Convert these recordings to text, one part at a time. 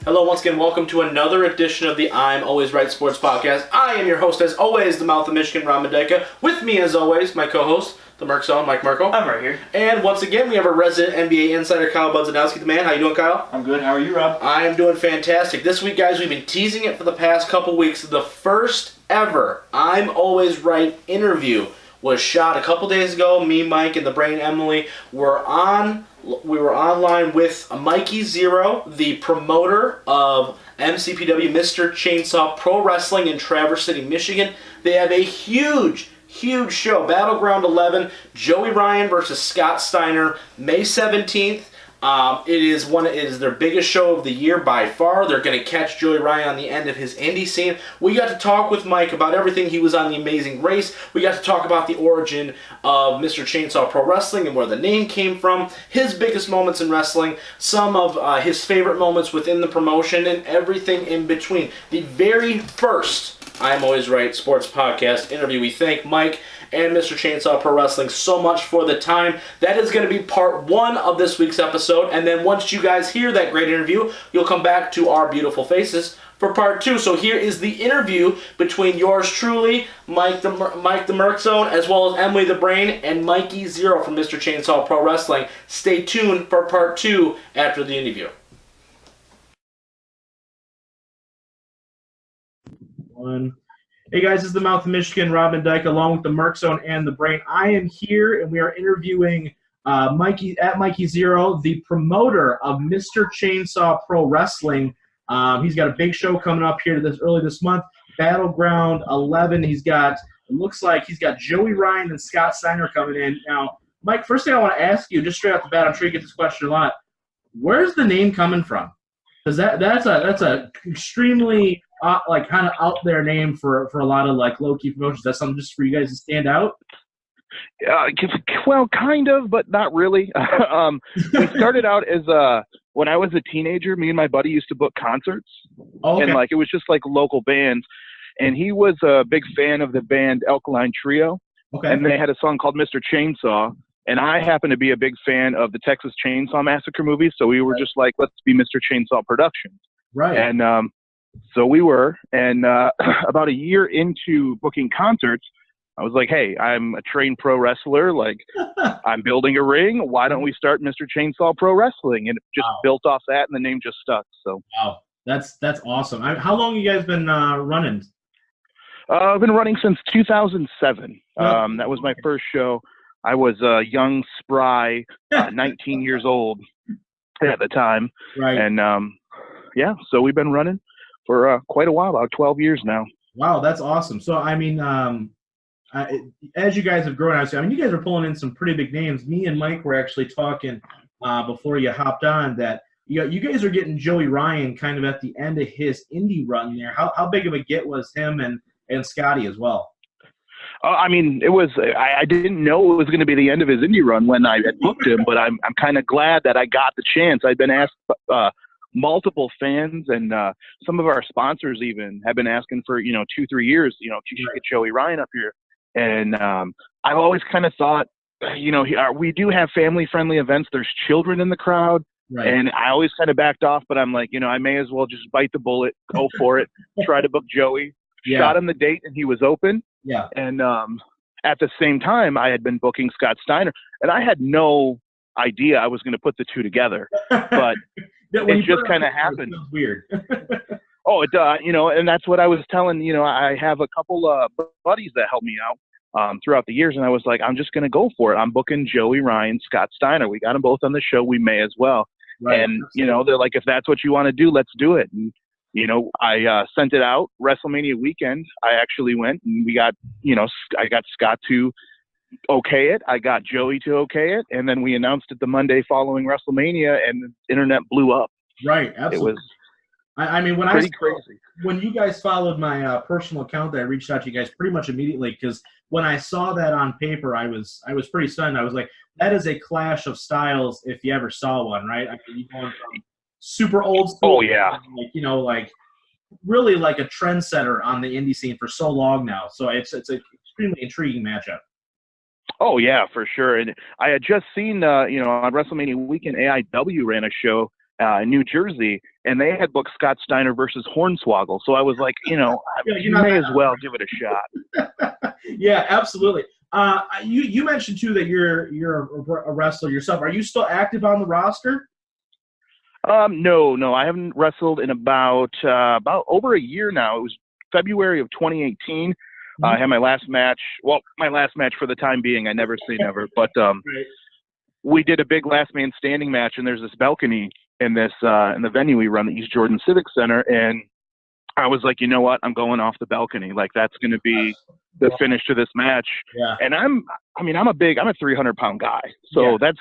Hello, once again, welcome to another edition of the I'm Always Right Sports Podcast. I am your host, as always, the Mouth of Michigan, Ron Medeka. With me, as always, my co-host, the Merc Zone, Mike Merkel. I'm right here. And once again, we have our resident NBA insider, Kyle Budzanowski, the man. How you doing, Kyle? I'm good. How are you, Rob? I am doing fantastic. This week, guys, we've been teasing it for the past couple weeks. The first ever I'm Always Right interview was shot a couple days ago. Me, Mike, and the Brain Emily were online with Mikey Zero, the promoter of MCPW, Mr. Chainsaw Pro Wrestling in Traverse City, Michigan. They have a huge show, Battleground 11, Joey Ryan versus Scott Steiner, May 17th. It is their biggest show of the year by far. They're going to catch Joey Ryan on the end of his indie scene. We got to talk with Mike about everything. He was on The Amazing Race. We got to talk about the origin of Mr. Chainsaw Pro Wrestling and where the name came from, his biggest moments in wrestling, some of his favorite moments within the promotion, and everything in between. The very first I'm Always Right Sports Podcast interview. We thank Mike and Mr. Chainsaw Pro Wrestling so much for the time. That is going to be part one of this week's episode, and then once you guys hear that great interview, you'll come back to our beautiful faces for part two. So here is the interview between yours truly, Mike the Merc Zone, as well as Emily the Brain, and Mikey Zero from Mr. Chainsaw Pro Wrestling. Stay tuned for part two after the interview. Hey guys, this is the Mouth of Michigan, Rob Dyke, along with the Merc Zone and the Brain. I am here, and we are interviewing Mikey Zero, the promoter of Mr. Chainsaw Pro Wrestling. He's got a big show coming up here early this month, Battleground 11. It looks like he's got Joey Ryan and Scott Steiner coming in. Now, Mike, first thing I want to ask you, just straight off the bat, I'm sure you get this question a lot. Where's the name coming from? Because that's a extremely kind of out there name for a lot of low key promotions. That's something just for you guys to stand out. Well, kind of, but not really. We started out as when I was a teenager. Me and my buddy used to book concerts, and it was just local bands. And he was a big fan of the band Alkaline Trio, and they had a song called Mr. Chainsaw. And I happen to be a big fan of the Texas Chainsaw Massacre movies, so we were just like, let's be Mr. Chainsaw Productions. Right. And so we were, and about a year into booking concerts, I was like, hey, I'm a trained pro wrestler. I'm building a ring. Why don't we start Mr. Chainsaw Pro Wrestling? And it just built off that, and the name just stuck. So wow, that's awesome. How long have you guys been running? I've been running since 2007. That was my first show. I was a young, spry, 19 years old at the time. Right. And, so we've been running for quite a while, about 12 years now. Wow, that's awesome. So, I mean, as you guys have grown, you guys are pulling in some pretty big names. Me and Mike were actually talking before you hopped on that you guys are getting Joey Ryan kind of at the end of his indie run there. How big of a get was him and Scotty as well? It was. I didn't know it was going to be the end of his indie run when I had booked him, but I'm kind of glad that I got the chance. I've been asked, multiple fans and some of our sponsors even have been asking for 2-3 years. You should get Joey Ryan up here, and I've always kind of thought, we do have family-friendly events. There's children in the crowd, and I always kind of backed off. But I'm like, I may as well just bite the bullet, go for it, try to book Joey. Shot him the date, and he was open. Yeah. And at the same time, I had been booking Scott Steiner, and I had no idea I was going to put the two together. But it just kind of happened. It was weird. And that's what I was telling. I have a couple of buddies that help me out throughout the years, and I was like, I'm just going to go for it. I'm booking Joey Ryan, Scott Steiner. We got them both on the show. We may as well. Right. And they're like, if that's what you want to do, let's do it. And I sent it out WrestleMania weekend. I actually went, and we got, I got Scott to okay it. I got Joey to okay it. And then we announced it the Monday following WrestleMania, and the internet blew up. Right. Absolutely. It was crazy. When you guys followed my personal account, I reached out to you guys pretty much immediately, because when I saw that on paper, I was pretty stunned. I was like, that is a clash of styles if you ever saw one, right? You going from super old school. Oh yeah. Really like a trendsetter on the indie scene for so long now. So it's an extremely intriguing matchup. Oh yeah, for sure. And I had just seen, on WrestleMania weekend, AIW ran a show in New Jersey, and they had booked Scott Steiner versus Hornswoggle. So I was like, you may as well give it a shot. Yeah, absolutely. You mentioned too that you're a wrestler yourself. Are you still active on the roster? No, I haven't wrestled in about over a year now. It was February of 2018. I had my last match. Well, my last match for the time being. I never say never, but Right. we did a big last man standing match, and there's this balcony in the venue we run, the East Jordan Civic Center, and I was like, you know what? I'm going off the balcony. Like, that's going to be the finish to this match. Yeah. And I'm a 300-pound guy, so that's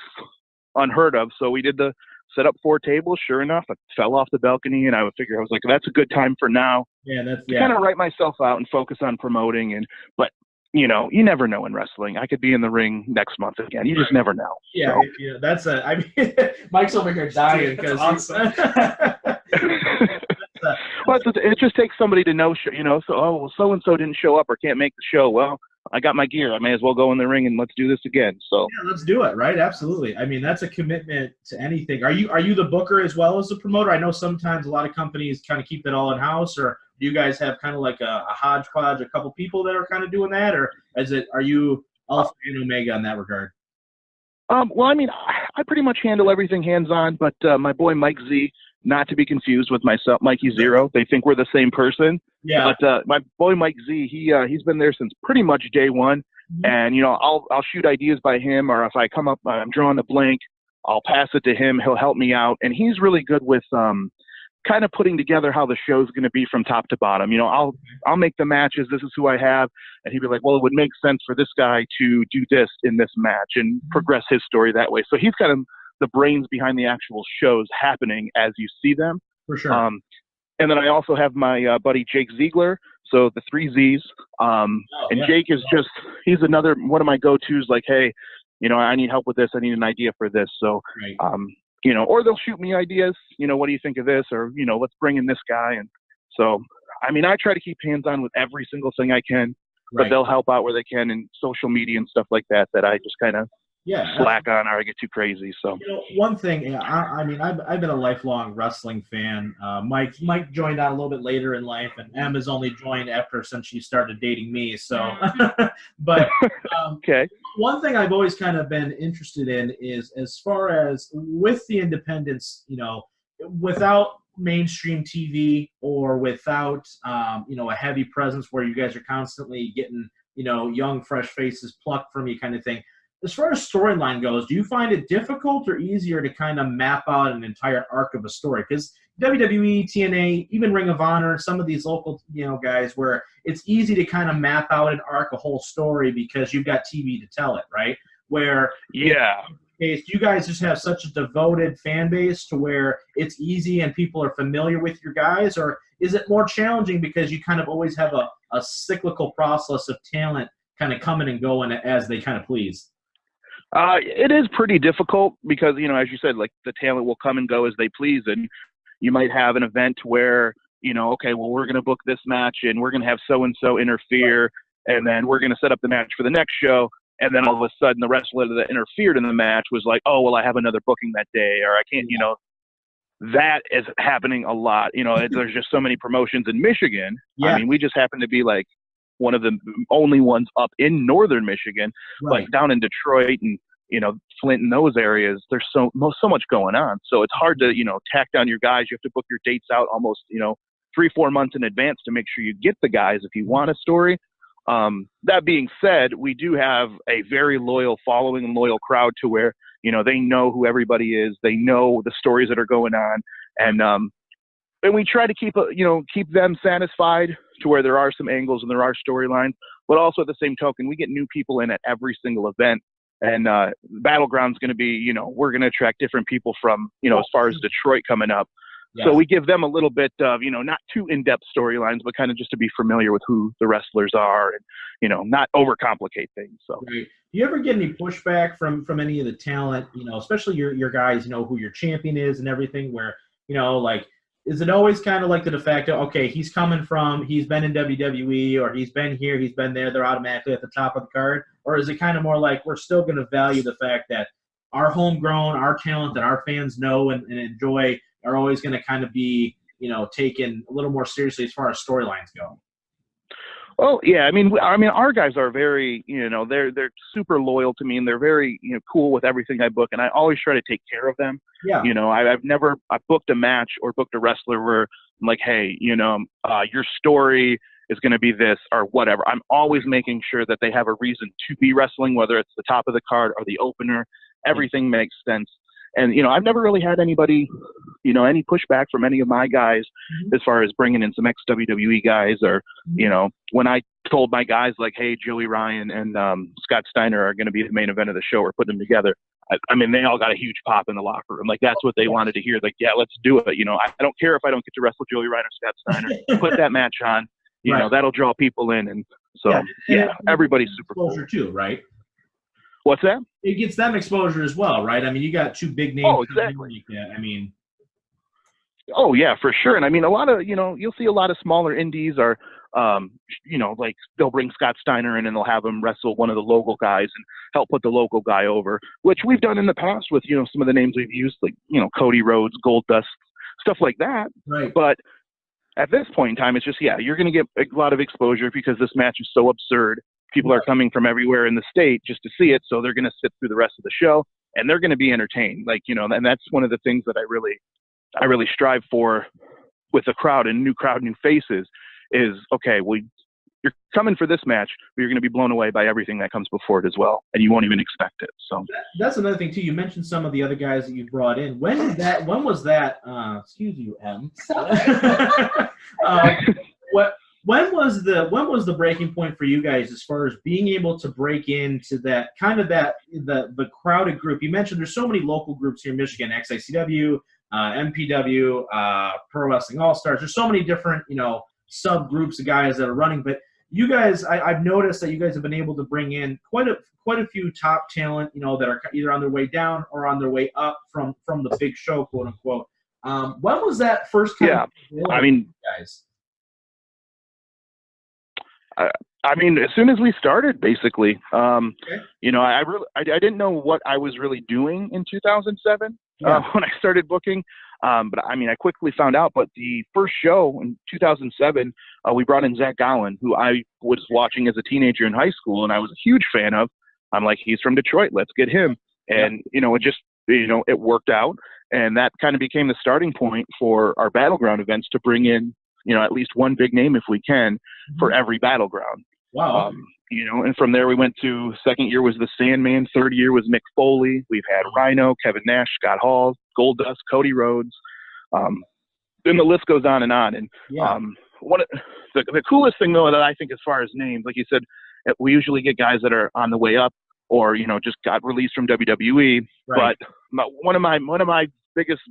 unheard of. So we did the set up 4 tables. Sure enough, I fell off the balcony, and I was like, that's a good time for now. Yeah, to kind of write myself out and focus on promoting. But you never know in wrestling. I could be in the ring next month again. You just never know. Yeah, so. That's Mike's over here dying because awesome. Well, it just takes somebody to know, so-and-so didn't show up or can't make the show. Well, I got my gear. I may as well go in the ring and let's do this again. So yeah, let's do it, right? Absolutely. I mean, that's a commitment to anything. Are you the booker as well as the promoter? I know sometimes a lot of companies kind of keep it all in-house, or do you guys have kind of like a hodgepodge, a couple people that are kind of doing that, or are you alpha and omega in that regard? Well, I mean, I pretty much handle everything hands-on, but my boy Mike Z, not to be confused with myself, Mikey Zero. They think we're the same person. Yeah. But my boy Mike Z, he's been there since pretty much day one. And I'll shoot ideas by him, or if I come up, I'm drawing a blank, I'll pass it to him. He'll help me out, and he's really good with kind of putting together how the show's going to be from top to bottom. I'll make the matches. This is who I have, and he'd be like, well, it would make sense for this guy to do this in this match and progress his story that way. So he's kind of the brains behind the actual shows happening as you see them. For sure. And then I also have my buddy Jake Ziegler, so the 3 Z's. Jake is he's another one of my go-tos, like, hey, I need help with this. I need an idea for this. So, right. Or they'll shoot me ideas, what do you think of this? Or, let's bring in this guy. And so, I mean, I try to keep hands-on with every single thing I can, but they'll help out where they can in social media and stuff like that I just kind of slack on, or I get too crazy. So one thing, I mean, I've been a lifelong wrestling fan. Mike joined on a little bit later in life, and Em has only joined since she started dating me. So, but okay. One thing I've always kind of been interested in is, as far as with the independents, without mainstream TV or without a heavy presence where you guys are constantly getting young fresh faces plucked from you, kind of thing. As far as storyline goes, do you find it difficult or easier to kind of map out an entire arc of a story? Because WWE, TNA, even Ring of Honor, some of these local guys, where it's easy to kind of map out an arc, a whole story, because you've got TV to tell it, right? Where do you guys just have such a devoted fan base to where it's easy and people are familiar with your guys, or is it more challenging because you kind of always have a cyclical process of talent kind of coming and going as they kind of please? It is pretty difficult because, as you said, like, the talent will come and go as they please. And you might have an event where, okay, well, we're going to book this match and we're going to have so-and-so interfere, and then we're going to set up the match for the next show. And then all of a sudden the wrestler that interfered in the match was like, oh, well, I have another booking that day, or I can't, that is happening a lot. There's just so many promotions in Michigan. Yeah. I mean, we just happen to be like one of the only ones up in northern Michigan, like down in Detroit and, Flint and those areas. There's so much going on. So it's hard to, tack down your guys. You have to book your dates out almost, 3-4 months in advance to make sure you get the guys if you want a story. That being said, we do have a very loyal following and loyal crowd to where, they know who everybody is. They know the stories that are going on. And we try to keep them satisfied to where there are some angles and there are storylines, but also at the same token, we get new people in at every single event. And Battleground's going to be, we're going to attract different people from, as far as Detroit coming up. Yeah. So we give them a little bit of, not too in-depth storylines, but kind of just to be familiar with who the wrestlers are and, not overcomplicate things. So, right. Do you ever get any pushback from any of the talent, especially your guys, who your champion is and everything, where, like, is it always kind of like the de facto, okay, he's been in WWE, or he's been here, he's been there, they're automatically at the top of the card? Or is it kind of more like we're still going to value the fact that our homegrown, our talent that our fans know and enjoy, are always going to kind of be, taken a little more seriously as far as storylines go? Well, yeah, I mean, our guys are very, they're super loyal to me, and they're very, cool with everything I book, and I always try to take care of them. Yeah. I've booked a match or booked a wrestler where I'm like, hey, your story is going to be this or whatever. I'm always making sure that they have a reason to be wrestling, whether it's the top of the card or the opener. Everything makes sense. And, I've never really had anybody, any pushback from any of my guys as far as bringing in some ex-WWE guys or, when I told my guys like, hey, Joey Ryan and Scott Steiner are going to be the main event of the show, we're putting them together. I mean, they all got a huge pop in the locker room. Like, that's what they wanted to hear. Like, yeah, let's do it. I don't care if I don't get to wrestle Joey Ryan or Scott Steiner. Put that match on. That'll draw people in. And so, everybody's super cool. Too, right? What's that? It gets them exposure as well, right? I mean, you got two big names. Oh, exactly. I mean. Oh, yeah, for sure. And I mean, a lot of, you'll see a lot of smaller indies are, like they'll bring Scott Steiner in and they'll have him wrestle one of the local guys and help put the local guy over, which we've done in the past with, some of the names we've used, like, Cody Rhodes, Goldust, stuff like that. Right. But at this point in time, it's just, you're going to get a lot of exposure because this match is so absurd. People are coming from everywhere in the state just to see it, so they're going to sit through the rest of the show, and they're going to be entertained. Like, and that's one of the things that I really strive for with the crowd and new faces is, okay, well, you're coming for this match, but you're going to be blown away by everything that comes before it as well, and you won't even expect it. So that's another thing too. You mentioned some of the other guys that you brought in. When was that? Excuse you, M. When was the breaking point for you guys as far as being able to break into that kind of the crowded group? You mentioned there's so many local groups here in Michigan, XICW, MPW, Pro Wrestling All Stars. There's so many different subgroups of guys that are running, but you guys, I've noticed that you guys have been able to bring in quite a few top talent, that are either on their way down or on their way up from the big show, quote unquote. When was that first time? Yeah, I mean, guys. I mean, as soon as we started, basically, Okay. I didn't know what I was really doing in 2007 when I started booking. But I mean, I quickly found out. But the first show in 2007, we brought in Zach Gowen, who I was watching as a teenager in high school, and I was a huge fan of. I'm like, he's from Detroit, let's get him. And it just, it worked out, and that kind of became the starting point for our Battleground events to bring in, at least one big name if we can for every Battleground. Wow. And from there we went to second year was the Sandman, third year was Mick Foley. We've had Rhino, Kevin Nash, Scott Hall, Goldust, Cody Rhodes. Then the list goes on and on. And the coolest thing though that I think as far as names, like you said, we usually get guys that are on the way up or just got released from WWE. Right. But one of my biggest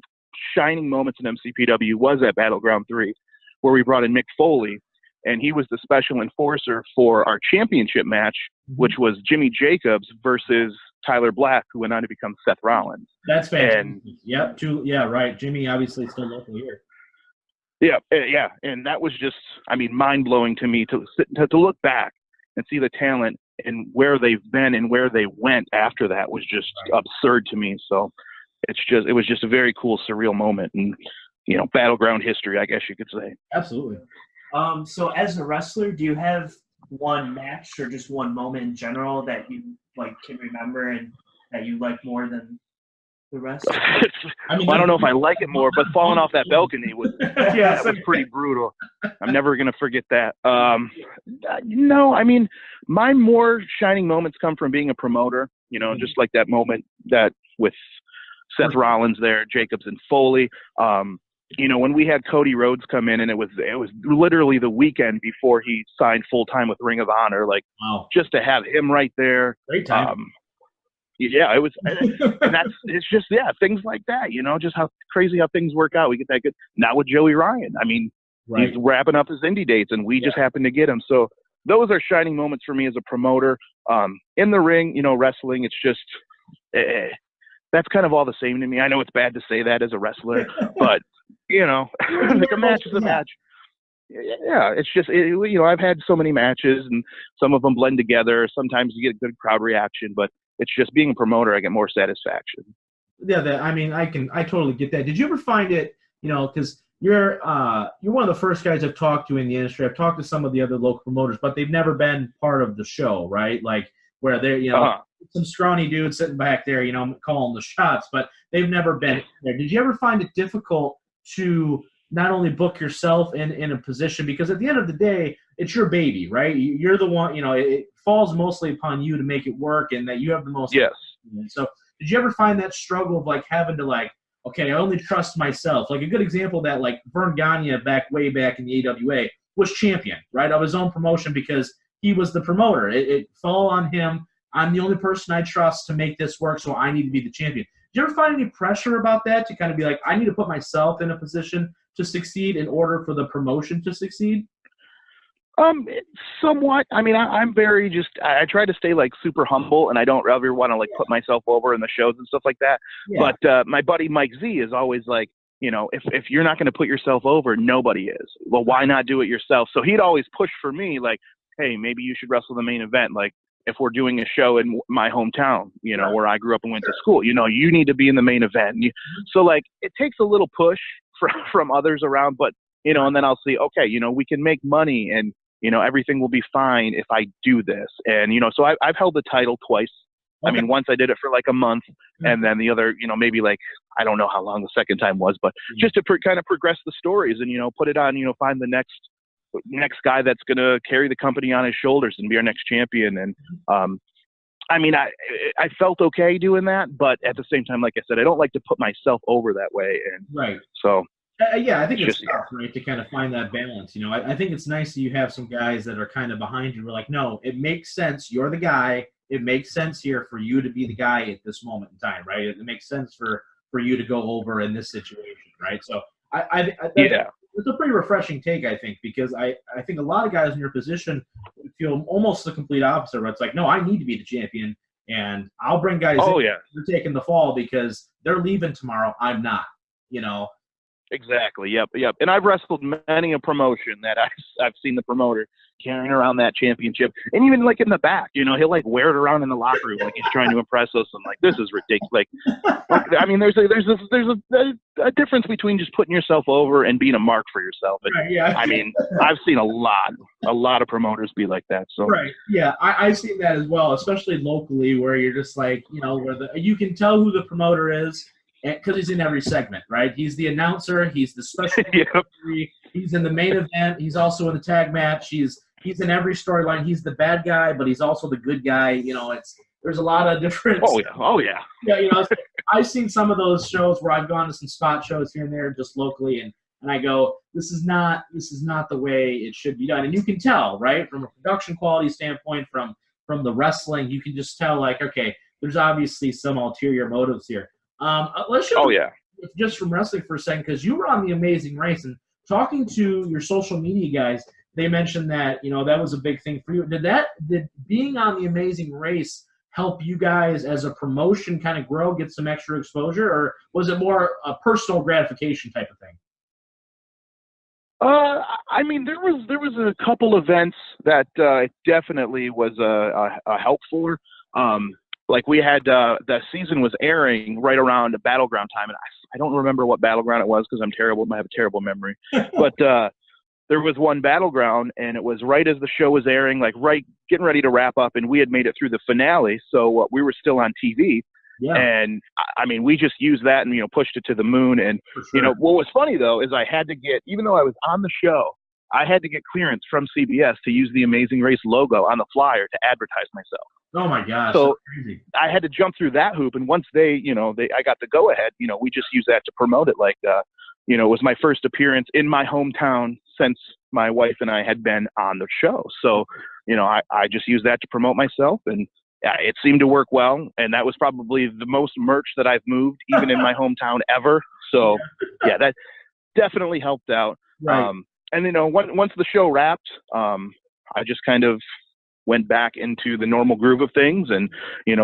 shining moments in MCPW was at Battleground 3, where we brought in Mick Foley. And he was the special enforcer for our championship match, which was Jimmy Jacobs versus Tyler Black, who went on to become Seth Rollins. That's fantastic. Right. Jimmy obviously still local here. Yeah. And that was just, mind-blowing to me to look back and see the talent and where they've been and where they went after that was just absurd to me. So it was just a very cool, surreal moment and, Battleground history, I guess you could say. Absolutely. So as a wrestler, do you have one match or just one moment in general that you can remember and that you like more than the rest? I don't know if I like it more, but falling off that balcony was that was pretty brutal. I'm never gonna forget that. No, my more shining moments come from being a promoter. Just like that moment that with Seth Rollins there, Jacobs and Foley. When we had Cody Rhodes come in and it was literally the weekend before he signed full time with Ring of Honor, just to have him right there. Great time. It was, and it's just, things like that, just how crazy how things work out. We get that good. Now with Joey Ryan, he's wrapping up his indie dates and we just happened to get him. So those are shining moments for me as a promoter. In the ring, wrestling, it's just, that's kind of all the same to me. I know it's bad to say that as a wrestler, but like a match is a match. Yeah, it's just, I've had so many matches and some of them blend together. Sometimes you get a good crowd reaction, but it's just being a promoter, I get more satisfaction. Yeah, I totally get that. Did you ever find it because you're one of the first guys I've talked to in the industry. I've talked to some of the other local promoters, but they've never been part of the show, right? Like where they're, some scrawny dude sitting back there, calling the shots, but they've never been there. Did you ever find it difficult to not only book yourself in a position, because at the end of the day, it's your baby, right? You're the one, it falls mostly upon you to make it work, and that you have the most. Yes. So did you ever find that struggle of like having to like, okay, I only trust myself? Like a good example of that, like Vern Gagne way back in the AWA was champion, right, of his own promotion because he was the promoter. It fell on him. I'm the only person I trust to make this work, so I need to be the champion. Did you ever find any pressure about that to kind of be like, I need to put myself in a position to succeed in order for the promotion to succeed? Somewhat. I mean, I'm very I try to stay like super humble, and I don't ever want to like put myself over in the shows and stuff like that. Yeah. But my buddy Mike Z is always like, if you're not going to put yourself over, nobody is. Well, why not do it yourself? So he'd always push for me like, hey, maybe you should wrestle the main event. Like if we're doing a show in my hometown, where I grew up and went to school, you need to be in the main event. So like it takes a little push from others around, but, and then I'll see, okay, we can make money and, everything will be fine if I do this. And, so I've held the title twice. Okay. I mean, once I did it for like a month, and then the other, maybe like, I don't know how long the second time was, but just to kind of progress the stories and, put it on, find the next guy that's going to carry the company on his shoulders and be our next champion. And, I mean, I felt okay doing that, but at the same time, like I said, I don't like to put myself over that way. And right. So. Yeah, I think it's tough, right, to kind of find that balance. I think it's nice that you have some guys that are kind of behind you. We're like, no, it makes sense. You're the guy. It makes sense here for you to be the guy at this moment in time, right? It makes sense for you to go over in this situation, right? So it's a pretty refreshing take, I think, because I think a lot of guys in your position feel almost the complete opposite, where it's like, no, I need to be the champion, and I'll bring guys in. They're taking the fall because they're leaving tomorrow. I'm not, Exactly. Yep. And I've wrestled many a promotion that I've seen the promoter carrying around that championship, and even like in the back, he'll like wear it around in the locker room like he's trying to impress us. I'm like, this is ridiculous. Like I mean, there's a difference between just putting yourself over and being a mark for yourself. And, I mean, I've seen a lot of promoters be like that. So right. Yeah, I've seen that as well, especially locally, where you're just like, where you can tell who the promoter is. Because he's in every segment, right? He's the announcer. He's the special referee. He's in the main event. He's also in the tag match. He's in every storyline. He's the bad guy, but he's also the good guy. There's a lot of different. Oh yeah. Yeah, I've seen some of those shows where I've gone to some spot shows here and there, just locally, and I go, this is not the way it should be done. And you can tell, right, from a production quality standpoint, from the wrestling, you can just tell, like, okay, there's obviously some ulterior motives here. Let's show just from wrestling for a second, because you were on The Amazing Race, and talking to your social media guys, they mentioned that that was a big thing for you. Did being on The Amazing Race help you guys as a promotion kind of grow, get some extra exposure, or was it more a personal gratification type of thing? I mean, there was a couple events that definitely was a help for. Like we had the season was airing right around Battleground time, and I don't remember what Battleground it was because I'm terrible. I have a terrible memory. But there was one Battleground, and it was right as the show was airing, like right getting ready to wrap up, and we had made it through the finale, so we were still on TV. Yeah. And I mean, we just used that and pushed it to the moon. And what was funny though is I had to get, even though I was on the show, I had to get clearance from CBS to use the Amazing Race logo on the flyer to advertise myself. Oh my gosh! So crazy. I had to jump through that hoop, and once I got the go ahead. We just used that to promote it. Like, it was my first appearance in my hometown since my wife and I had been on the show. So, I just used that to promote myself, and it seemed to work well. And that was probably the most merch that I've moved, even in my hometown ever. So, yeah, that definitely helped out. Right. And once the show wrapped, I just kind of went back into the normal groove of things, and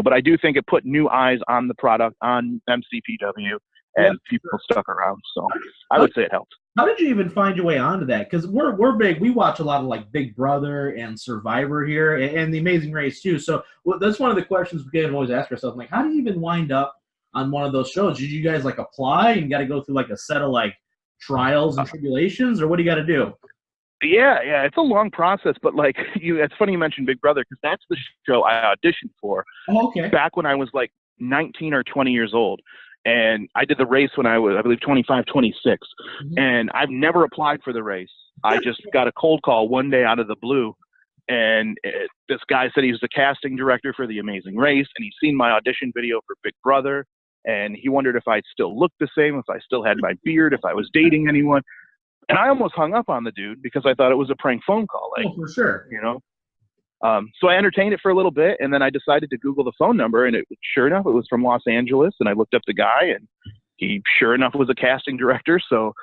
but I do think it put new eyes on the product, on MCPW, and people stuck around. So I would say it helped. How did you even find your way onto that? Because we're big. We watch a lot of like Big Brother and Survivor here, and The Amazing Race too. So that's one of the questions we can always ask ourselves. Like, how do you even wind up on one of those shows? Did you guys like apply and got to go through like a set of like trials and tribulations, or what do you got to do? Yeah, it's a long process, but like it's funny you mentioned Big Brother because that's the show I auditioned for back when I was like 19 or 20 years old. And I did the race when I was, I believe, 25, 26. And I've never applied for the race. I just got a cold call one day out of the blue. And this guy said he was the casting director for The Amazing Race. And he'd seen my audition video for Big Brother. And he wondered if I still looked the same, if I still had my beard, if I was dating anyone. And I almost hung up on the dude because I thought it was a prank phone call. Like, for sure. You know? So I entertained it for a little bit, and then I decided to Google the phone number, and sure enough, it was from Los Angeles, and I looked up the guy, and he, sure enough, was a casting director. So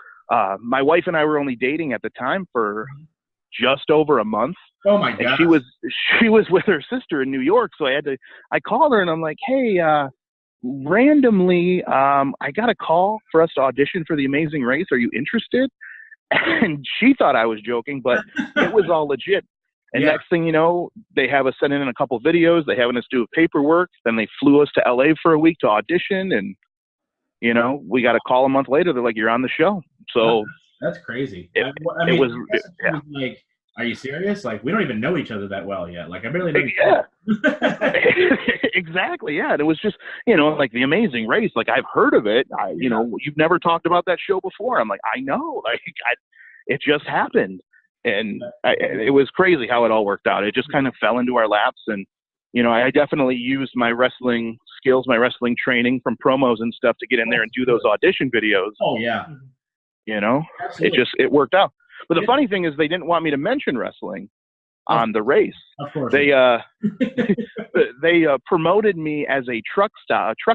my wife and I were only dating at the time for just over a month. Oh, my God. And she was with her sister in New York, so I called her, and I'm like, hey, randomly, I got a call for us to audition for The Amazing Race. Are you interested? And she thought I was joking, but it was all legit. And next thing you know, they have us send in a couple videos. They having us do paperwork. Then they flew us to LA for a week to audition. And, you know, we got a call a month later. They're like, you're on the show. So that's crazy. It was like, are you serious? Like, we don't even know each other that well yet. Like, I barely know. Exactly. Yeah. And it was just, you know, like The Amazing Race. Like, I've heard of it. You know, you've never talked about that show before. I'm like, I know. Like, it just happened. And it was crazy how it all worked out. It just kind of fell into our laps. And, you know, I definitely used my wrestling skills, my wrestling training from promos and stuff to get in there and do those audition videos. Oh, yeah. You know, Absolutely. it worked out. But the funny thing is they didn't want me to mention wrestling on the race. Of course. They promoted me as a truck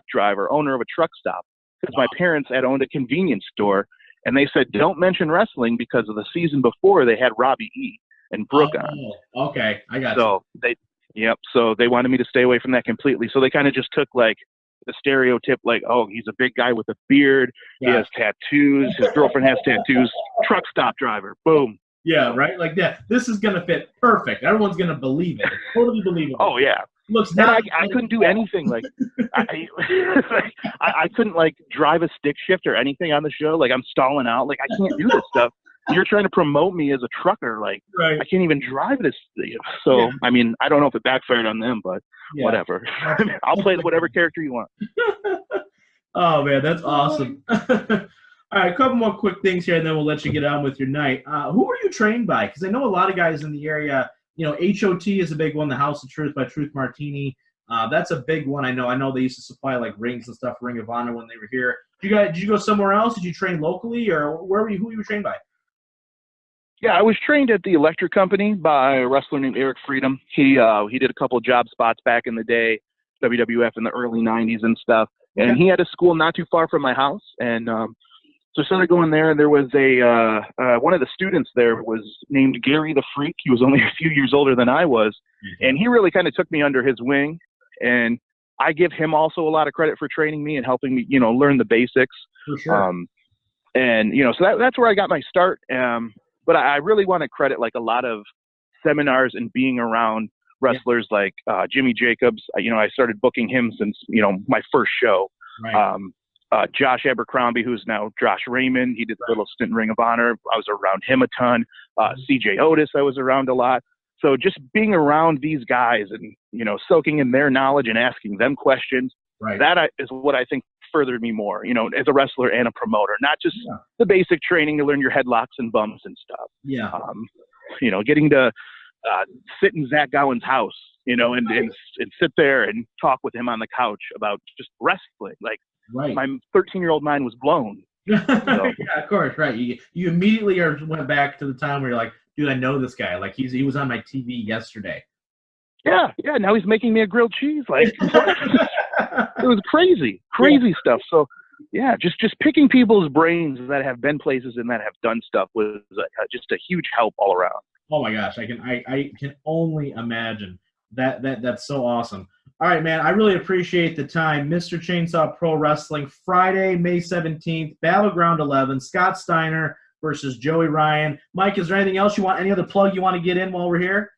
driver, owner of a truck stop, because my parents had owned a convenience store. And they said, don't mention wrestling because of the season before they had Robbie E. and Brooke on. Okay, I got you. So they wanted me to stay away from that completely. So they kind of just took like the stereotype, like, oh, he's a big guy with a beard. He has tattoos. His girlfriend has tattoos. Truck stop driver. Boom. Yeah, right? Like that. This is going to fit perfect. Everyone's going to believe it. Totally believable. Oh, yeah. Looks I couldn't do anything. Like, I couldn't like drive a stick shift or anything on the show. Like, I'm stalling out. Like, I can't do this stuff. You're trying to promote me as a trucker. Like, I can't even drive this. So, I mean, I don't know if it backfired on them, but whatever. I'll play whatever character you want. Oh, man, that's awesome. All right, a couple more quick things here, and then we'll let you get on with your night. Who are you trained by? Because I know a lot of guys in the area. You know, HOT is a big one, the House of Truth by Truth Martini. That's a big one. I know they used to supply like rings and stuff, Ring of Honor when they were here. Did you go somewhere else? Did you train locally, or who were you trained by? Yeah, I was trained at the Electric Company by a wrestler named Eric Freedom. He did a couple of job spots back in the day, WWF in the early 90s and stuff. And he had a school not too far from my house. And so I started going there, and there was one of the students there was named Gary the Freak. He was only a few years older than I was. And he really kind of took me under his wing. And I give him also a lot of credit for training me and helping me, you know, learn the basics. For sure. And, you know, so that's where I got my start. But I really want to credit like a lot of seminars and being around wrestlers like Jimmy Jacobs. You know, I started booking him since, you know, my first show. Right. Josh Abercrombie, who's now Josh Raymond. He did a little stint in Ring of Honor. I was around him a ton. CJ Otis, I was around a lot. So just being around these guys and, you know, soaking in their knowledge and asking them questions, that is what I think furthered me more, you know, as a wrestler and a promoter, not just the basic training to learn your headlocks and bumps and stuff. Yeah. You know, getting to sit in Zach Gowen's house, you know, and sit there and talk with him on the couch about just wrestling. Like, my 13-year-old mind was blown. So. Yeah, of course, right. You immediately went back to the time where you're like, dude, I know this guy. Like, he was on my TV yesterday. Yeah. Now he's making me a grilled cheese. Like, it was crazy stuff. So, yeah, just picking people's brains that have been places and that have done stuff was just a huge help all around. Oh my gosh, I can only imagine. That's so awesome. All right, man, I really appreciate the time. Mr. Chainsaw Pro Wrestling, Friday, May 17th, Battleground 11, Scott Steiner versus Joey Ryan. Mike, is there anything else you want? Any other plug you want to get in while we're here?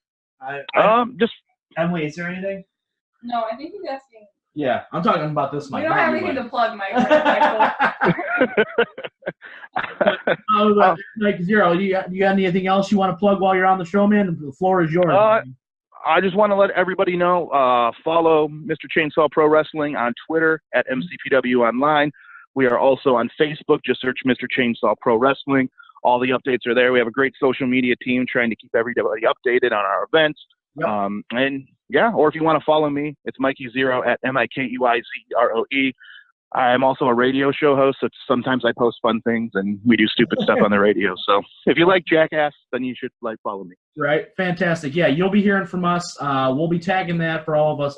Just Emily, is there anything? No, I think he's asking Yeah, I'm talking about this mic. We don't not have you, anything Mike. to plug, Mike. Mike Zero, you got anything else you want to plug while you're on the show, man? The floor is yours. I just want to let everybody know, follow Mr. Chainsaw Pro Wrestling on Twitter at MCPW Online. We are also on Facebook. Just search Mr. Chainsaw Pro Wrestling. All the updates are there. We have a great social media team trying to keep everybody updated on our events. Yep. Or if you want to follow me, it's Mikey Zero at MIKEYZEROE. I'm also a radio show host, so sometimes I post fun things and we do stupid stuff on the radio. So if you like Jackass, then you should follow me. Right, fantastic. Yeah, you'll be hearing from us. We'll be tagging that for all of us,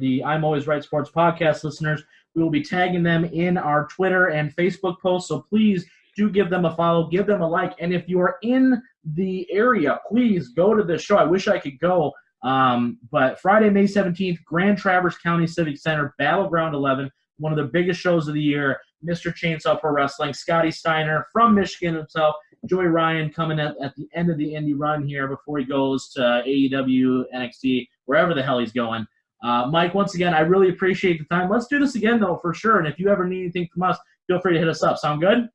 the I'm Always Right Sports podcast listeners. We will be tagging them in our Twitter and Facebook posts, so please do give them a follow, give them a like, and if you are in the area, please go to the show. I wish I could go, but Friday, May 17th, Grand Traverse County Civic Center, Battleground 11, one of the biggest shows of the year, Mr. Chainsaw Pro Wrestling, Scotty Steiner from Michigan himself, Joey Ryan coming at the end of the indie run here before he goes to AEW, NXT, wherever the hell he's going. Mike, once again, I really appreciate the time. Let's do this again, though, for sure, and if you ever need anything from us, feel free to hit us up. Sound good?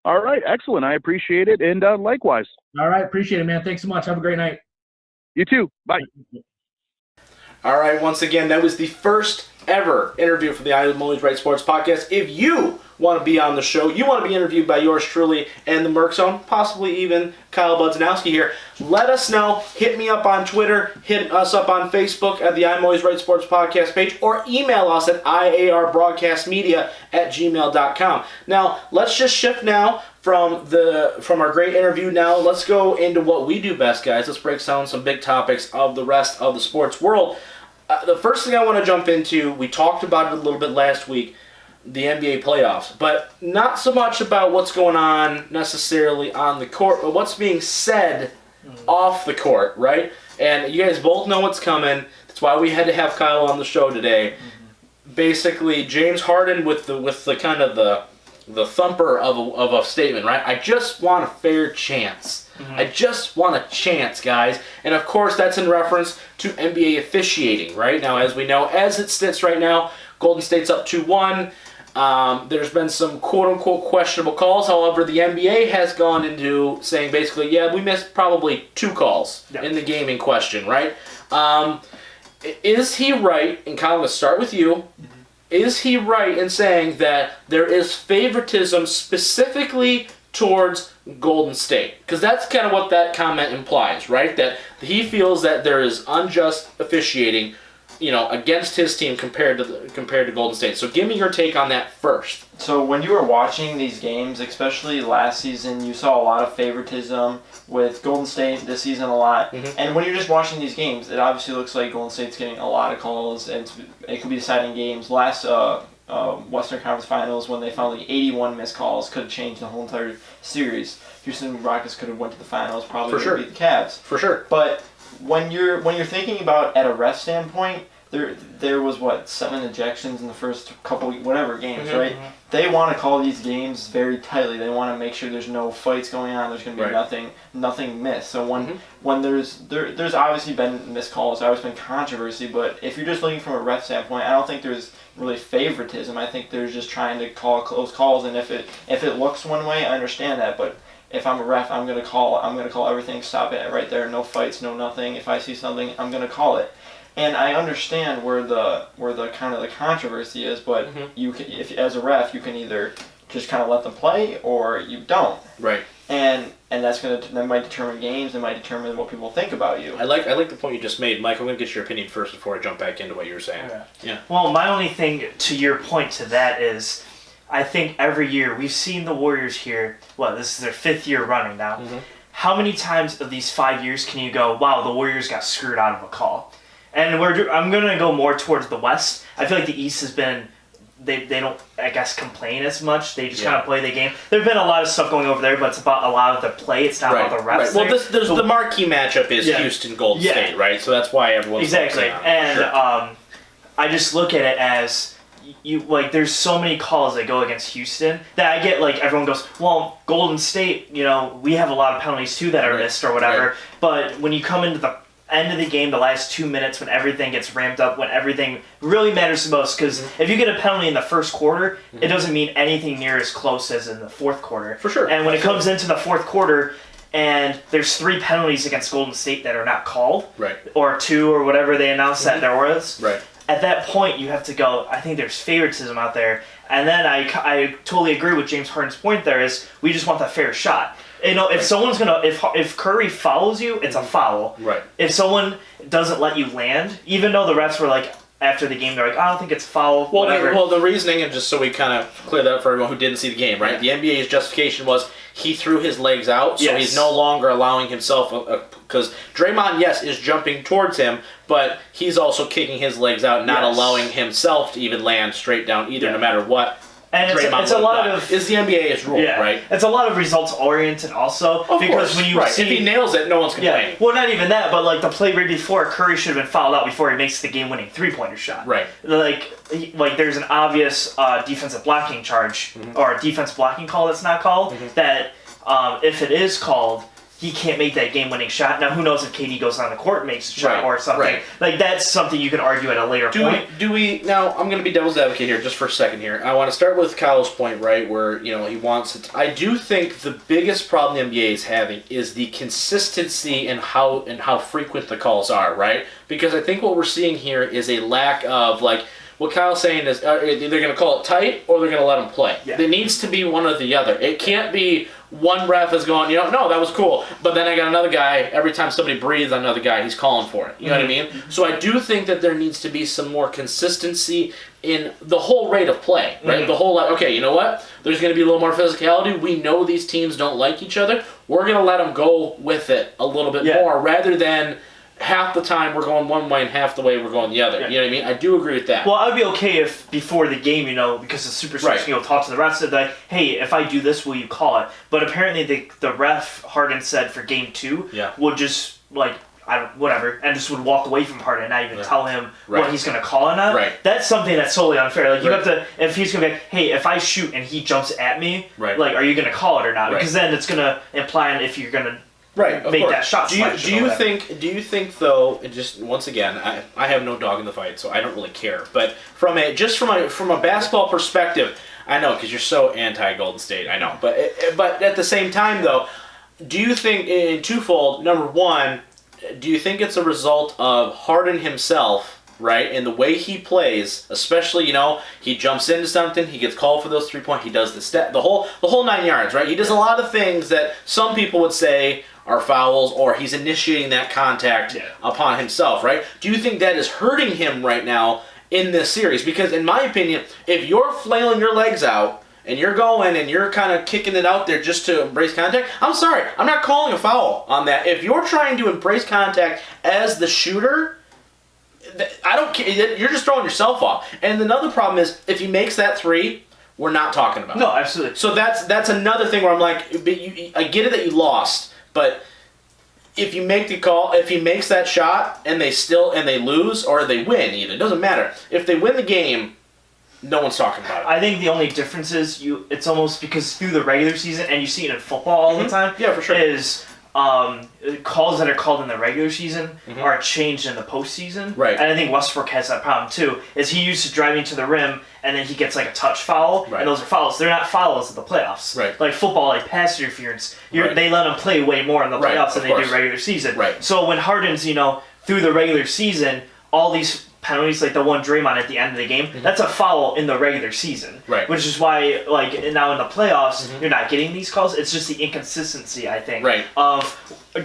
All right, excellent. I appreciate it, and likewise. All right, appreciate it, man. Thanks so much. Have a great night. You too. Bye. All right, once again, that was the first ever interview for the I'm Always Right Sports podcast. If you want to be on the show, you want to be interviewed by yours truly and the Merc Zone, possibly even Kyle Budzanowski here, let us know. Hit me up on Twitter, hit us up on Facebook at the I'm Always Right Sports podcast page, or email us at iarbroadcastmedia@gmail.com. Now, let's just shift now from our great interview. Now, let's go into what we do best, guys. Let's break down some big topics of the rest of the sports world. The first thing I want to jump into, we talked about it a little bit last week, the NBA playoffs, but not so much about what's going on necessarily on the court, but what's being said off the court, right? And you guys both know what's coming. That's why we had to have Kyle on the show today. Basically, James Harden with the kind of the thumper of a statement, right? I just want a fair chance. I just want a chance, guys. And of course, that's in reference to NBA officiating, right? Now, as we know, as it sits right now, Golden State's up 2-1. There's been some quote-unquote questionable calls. However, the NBA has gone into saying basically, yeah, we missed probably 2 calls in the game in question, right? Is he right, and Kyle, let's start with you, is he right in saying that there is favoritism specifically towards Golden State? Because that's kind of what that comment implies, right? That he feels that there is unjust officiating, against his team compared to Golden State. So give me your take on that first. So when you were watching these games, especially last season, you saw a lot of favoritism with Golden State this season a lot. And when you're just watching these games, it obviously looks like Golden State's getting a lot of calls, and it could be deciding games. Last Western Conference Finals, when they found 81 missed calls, could have changed the whole entire series. Houston Rockets could have went to the finals, probably would have beat the Cavs. For sure. But when you're thinking about at a ref standpoint, there was 7 ejections in the first couple games, right? They want to call these games very tightly. They want to make sure there's no fights going on. There's going to be nothing missed. So when there's obviously been missed calls, there's always been controversy. But if you're just looking from a ref standpoint, I don't think there's really favoritism. I think they're just trying to call close calls. And if it looks one way, I understand that. But if I'm a ref, I'm gonna call everything. Stop it right there. No fights, no nothing. If I see something, I'm gonna call it. And I understand where the kind of the controversy is, but if as a ref, you can either just kind of let them play or you don't. Right. And that might determine games. It might determine what people think about you. I like the point you just made, Mike. I'm gonna get your opinion first before I jump back into what you were saying. Yeah. Well, my only thing to your point to that is, I think every year we've seen the Warriors here. This is their 5th year running now. How many times of these 5 years can you go, wow, the Warriors got screwed out of a call? And I'm going to go more towards the West. I feel like the East has been, they don't, I guess, complain as much. They just kind of play the game. There have been a lot of stuff going over there, but it's about a lot of the play. It's not about the refs. Well, the marquee matchup is Houston Golden State, right? So that's why everyone's focusing on it. And I just look at it as, there's so many calls that go against Houston that I get, everyone goes, well, Golden State, we have a lot of penalties too that are missed or whatever. But when you come into the end of the game, the last 2 minutes when everything gets ramped up, when everything really matters the most. Because if you get a penalty in the first quarter, it doesn't mean anything near as close as in the fourth quarter. For sure. And when it comes into the fourth quarter, and there's 3 penalties against Golden State that are not called, Right. or 2 or whatever they announced that there was. Right. At that point, you have to go, I think there's favoritism out there. And then I totally agree with James Harden's point there is we just want the fair shot. You know, if someone's going to, if Curry fouls you, it's a foul. Right. If someone doesn't let you land, even though the refs were like, after the game, they're like, I don't think it's foul, whatever. Well, the reasoning, and just so we kind of clear that up for everyone who didn't see the game, right? The NBA's justification was he threw his legs out, so he's no longer allowing himself, because Draymond, yes, is jumping towards him, but he's also kicking his legs out, not allowing himself to even land straight down either, no matter what. And it's a lot of... Is the NBA's rule, right? It's a lot of results-oriented also. Of because course, when you see... If he nails it, no one's complaining. Well, not even that, but like the play right before, Curry should have been fouled out before he makes the game-winning three-pointer shot. Right. Like there's an obvious defensive blocking charge, or a defense blocking call that's not called, that if it is called, he can't make that game-winning shot. Now, who knows if KD goes on the court and makes a shot or something. Right. Like, that's something you can argue at a later point. Now, I'm going to be devil's advocate here just for a second here. I want to start with Kyle's point, right, where, you know, he wants it. I do think the biggest problem the NBA is having is the consistency and how frequent the calls are, right? Because I think what we're seeing here is a lack of, like, what Kyle's saying is they're going to call it tight or they're going to let him play. Yeah. There needs to be one or the other. It can't be one ref is going, you know, no, that was cool, but then I got another guy, every time somebody breathes on another guy, he's calling for it. You know what I mean? So I do think that there needs to be some more consistency in the whole rate of play, right? The whole, like, okay, you know what? There's going to be a little more physicality. We know these teams don't like each other. We're going to let them go with it a little bit more rather than half the time we're going one way and half the way we're going the other. You know what I mean? I do agree with that. Well, I'd be okay if before the game, you know, because the superstars can go talk to the refs and like, hey, if I do this, will you call it? But apparently the ref, Harden said for game 2, would just, like, whatever, and just would walk away from Harden and not even tell him what he's going to call or not. That's something that's solely unfair. Like, you have to, if he's going to be like, hey, if I shoot and he jumps at me, like, are you going to call it or not? Because then it's going to imply if you're going to make that shot. Do you think though? Just once again, I have no dog in the fight, so I don't really care. But from a basketball perspective, I know because you're so anti Golden State. I know, but at the same time though, do you think in twofold? Number one, do you think it's a result of Harden himself? Right, and the way he plays, especially, you know, he jumps into something, he gets called for those 3-point, he does the whole 9 yards, right? He does a lot of things that some people would say are fouls, or he's initiating that contact upon himself, right? Do you think that is hurting him right now in this series? Because in my opinion, if you're flailing your legs out and you're going and you're kind of kicking it out there just to embrace contact, I'm sorry, I'm not calling a foul on that. If you're trying to embrace contact as the shooter, I don't care. You're just throwing yourself off. And another problem is if he makes that 3, we're not talking about it. No, absolutely. So that's another thing where I'm like, I get it that you lost, but if you make the call, if he makes that shot and they lose or they win, either, it doesn't matter. If they win the game, no one's talking about it. I think the only difference is it's almost because through the regular season, and you see it in football all the time. Yeah, for sure. Is calls that are called in the regular season are changed in the postseason. Right. And I think Westbrook has that problem too. Is he used to driving to the rim and then he gets like a touch foul, and those are fouls. They're not fouls in the playoffs. Right. Like football, like pass interference, they let him play way more in the playoffs than they do regular season. Right. So when Harden's, you know, through the regular season, all these penalties, like the one Draymond at the end of the game, that's a foul in the regular season. Right. Which is why, like, now in the playoffs, you're not getting these calls. It's just the inconsistency, I think, of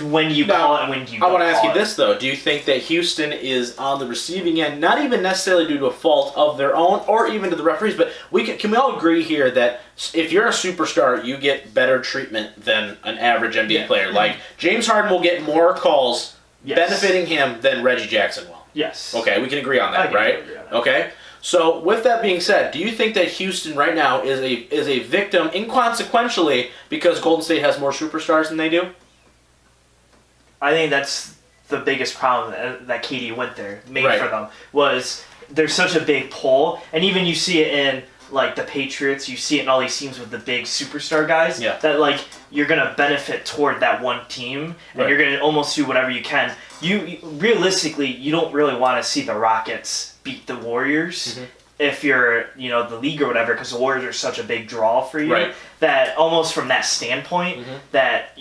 when you call it and when you don't. I want to ask you this, though. Do you think that Houston is on the receiving end, not even necessarily due to a fault of their own or even to the referees, but can we all agree here that if you're a superstar, you get better treatment than an average NBA player? Like, James Harden will get more calls benefiting him than Reggie Jackson will. Yes. Okay, we can agree on that, right? Agree on that. Okay. So with that being said, do you think that Houston right now is a victim inconsequentially because Golden State has more superstars than they do? I think that's the biggest problem that KD went there made for them was there's such a big pull, and even you see it in like the Patriots, you see it in all these teams with the big superstar guys. Yeah. That like you're gonna benefit toward that one team, and Right. you're gonna almost do whatever you can. You realistically, you don't really want to see the Rockets beat the Warriors. If you're, the league or whatever, because the Warriors are such a big draw for you, Right. that almost from that standpoint, that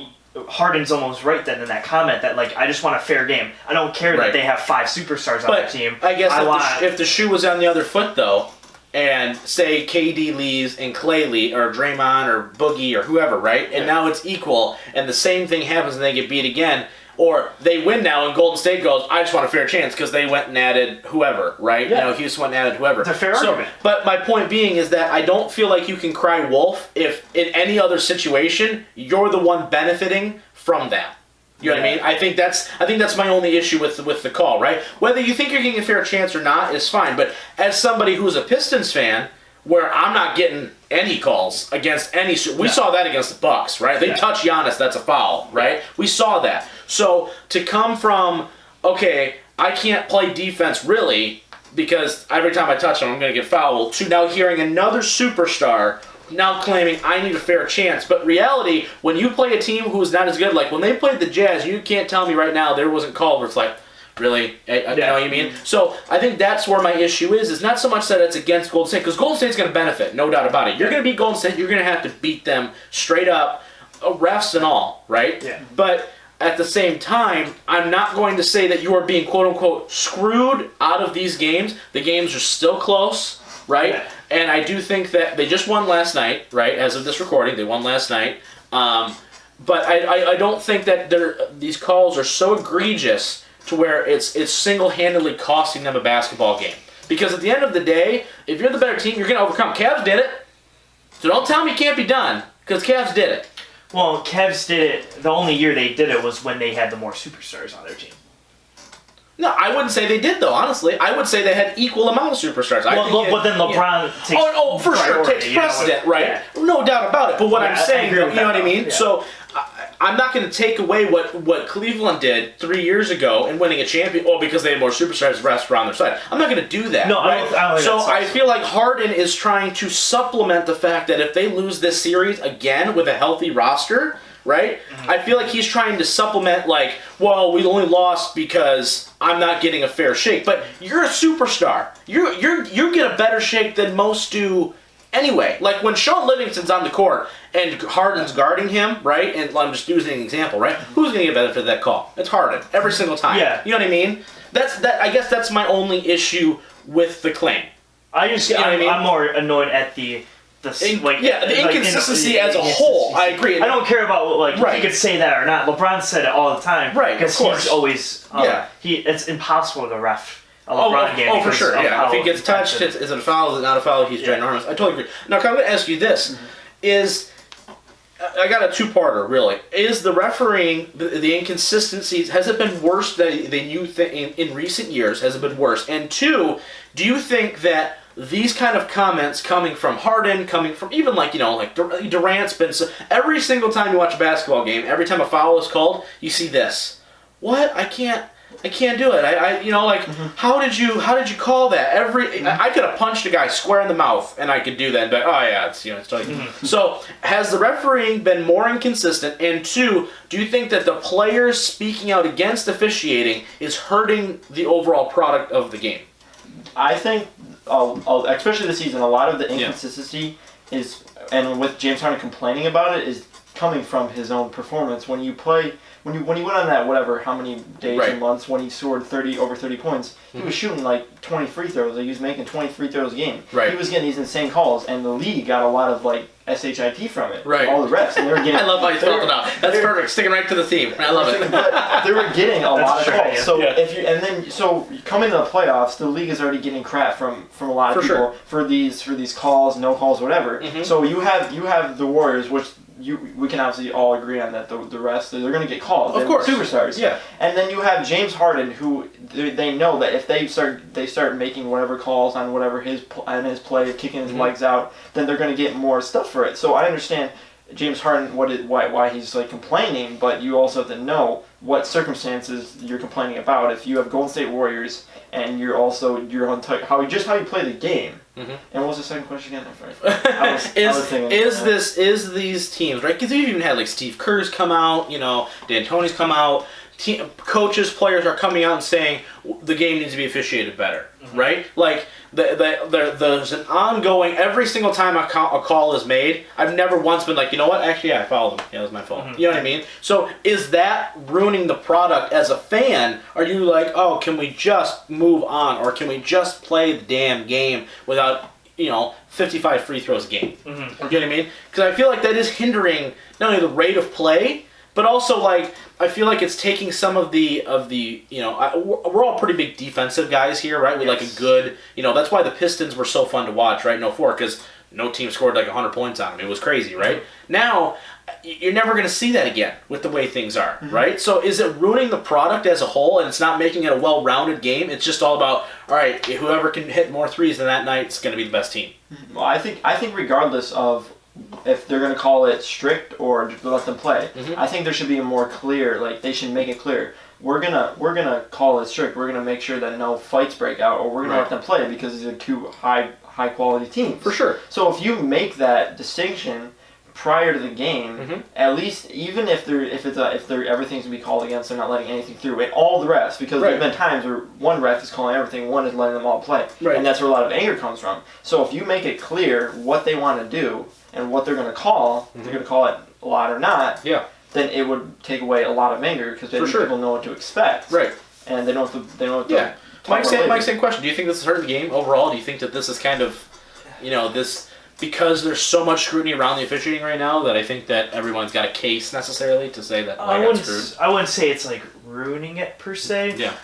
Harden's almost right then in that comment that, like, I just want a fair game. I don't care Right. that they have 5 superstars on But their team. I guess want if the shoe was on the other foot, though, and say KD leaves and Clay leaves, or Draymond or Boogie or whoever, right? And now it's equal, and the same thing happens and they get beat again, or they win now and Golden State goes, I just want a fair chance because they went and added whoever, right? Yeah. Houston went and added whoever. It's a fair argument. But my point being is that I don't feel like you can cry wolf if in any other situation you're the one benefiting from that. You know what I mean? I think that's my only issue with the call, right? Whether you think you're getting a fair chance or not is fine, but as somebody who's a Pistons fan, where I'm not getting any calls against any, we saw that against the Bucks, right? They touch Giannis, that's a foul, right? We saw that. So to come from, okay, I can't play defense really because every time I touch him, I'm going to get fouled, to now hearing another superstar now claiming I need a fair chance. But reality, when you play a team who's not as good, like when they played the Jazz, you can't tell me right now there wasn't called where it's like, really? You know what I mean? So I think that's where my issue is. It's not so much that it's against Golden State, because Golden State's going to benefit, no doubt about it. You're going to beat Golden State, you're going to have to beat them straight up, refs and all, right? Yeah. But at the same time, I'm not going to say that you are being quote-unquote screwed out of these games. The games are still close, right? Yeah. And I do think that they just won last night, right? As of this recording, they won last night. But I don't think that these calls are so egregious to where it's single-handedly costing them a basketball game. Because at the end of the day, if you're the better team, you're going to overcome. Cavs did it. So don't tell me it can't be done, because Cavs did it. Well, Cavs did it. The only year they did it was when they had the more superstars on their team. No, I wouldn't say they did, though, honestly. I would say they had equal amount of superstars. But then LeBron takes Oh, for sure, priority, takes precedent, right? Yeah. No doubt about it. But what I'm I saying, agree you with know that, what I mean? though. Yeah. So I'm not going to take away what Cleveland did 3 years ago and winning a champion, because they had more superstars, the rest were on their side. I'm not going to do that. No, I right? don't think So that's I feel like Harden is trying to supplement the fact that if they lose this series again with a healthy roster, right? I feel like he's trying to supplement, like, well, we only lost because I'm not getting a fair shake. But you're a superstar. You get a better shake than most do anyway. Like when Sean Livingston's on the court and Harden's guarding him, right? And I'm just using an example, right? Who's going to get benefit of that call? It's Harden every single time. Yeah. You know what I mean? I guess that's my only issue with the claim. I'm more annoyed at the inconsistency as a whole. I agree. I don't care about Right. he could say that or not. LeBron said it all the time. Right, of Because course. he's always it's impossible to ref a LeBron game. Oh, for because sure. of Yeah. how If he gets touched, intense is it a foul? Is it not a foul? He's ginormous. I totally agree. Now, I'm going to ask you this: I got a two-parter, really. Is the refereeing, the inconsistencies, has it been worse than you think in recent years? Has it been worse? And two, do you think that these kind of comments coming from Harden, coming from even like Durant's been every single time you watch a basketball game, every time a foul is called, you see this. What? I can't do it. How did you call that? I could have punched a guy square in the mouth and I could do that. But it's like. So has the refereeing been more inconsistent? And two, do you think that the players speaking out against officiating is hurting the overall product of the game? I think, especially this season, a lot of the inconsistency is, and with James Harden complaining about it, is coming from his own performance. When you went on that how many days and months when he scored over 30 points, he was shooting like 20 free throws. Like he was making 20 free throws a game. Right. He was getting these insane calls, and the league got a lot of SHIT from it. Right. All the refs, and they were getting. I love how you spelled it out. That's perfect. Sticking right to the theme. I love it. But they were getting a lot of calls. Yeah. So coming to the playoffs, the league is already getting crap from a lot of people for these calls, no calls, whatever. Mm-hmm. So you have the Warriors, which we can obviously all agree on that the rest they're going to get calls. Of course, superstars. Yeah. And then you have James Harden, who they know that if they start making whatever calls on whatever his play, kicking his legs out, then they're going to get more stuff for it. So I understand James Harden why he's complaining, but you also have to know what circumstances you're complaining about. If you have Golden State Warriors and how you play the game, Mhm. And what was the second question again? I was thinking, is these teams, right? Because you've even had like Steve Kerr's come out, D'Antoni's come out. Coaches, players are coming out and saying the game needs to be officiated better, right? Like there's an ongoing. Every single time a call is made, I've never once been like, you know what? Actually, yeah, I fouled him. Yeah, it was my fault. You know what I mean? So is that ruining the product as a fan? Are you like, oh, can we just move on, or can we just play the damn game without 55 free throws a game? You know what I mean? Because I feel like that is hindering not only the rate of play, but also like I feel like it's taking some of the we're all pretty big defensive guys here, right? We like a good, that's why the Pistons were so fun to watch, right? In 04, because no team scored like 100 points on them. It was crazy, right? Now, you're never going to see that again with the way things are, right? So is it ruining the product as a whole, and it's not making it a well-rounded game? It's just all about, all right, whoever can hit more threes than that night is going to be the best team. Well, I think regardless of if they're going to call it strict or let them play, I think there should be a more clear, like they should make it clear. We're gonna call it strict. We're gonna make sure that no fights break out, or we're gonna let them play because these are two high quality teams. For sure. So if you make that distinction prior to the game, at least even if everything's gonna be called against, they're not letting anything through, and all the rest, because there's been times where one ref is calling everything, one is letting them all play, and that's where a lot of anger comes from. So if you make it clear what they want to do and what they're going to call, if they're going to call it a lot or not, then it would take away a lot of anger because people know what to expect, right? And they don't have to. Yeah. Mike's same question. Do you think this is hurting the game overall? Do you think that this is kind of, this because there's so much scrutiny around the officiating right now that I think that everyone's got a case necessarily to say that I wouldn't say it's like ruining it per se. Yeah.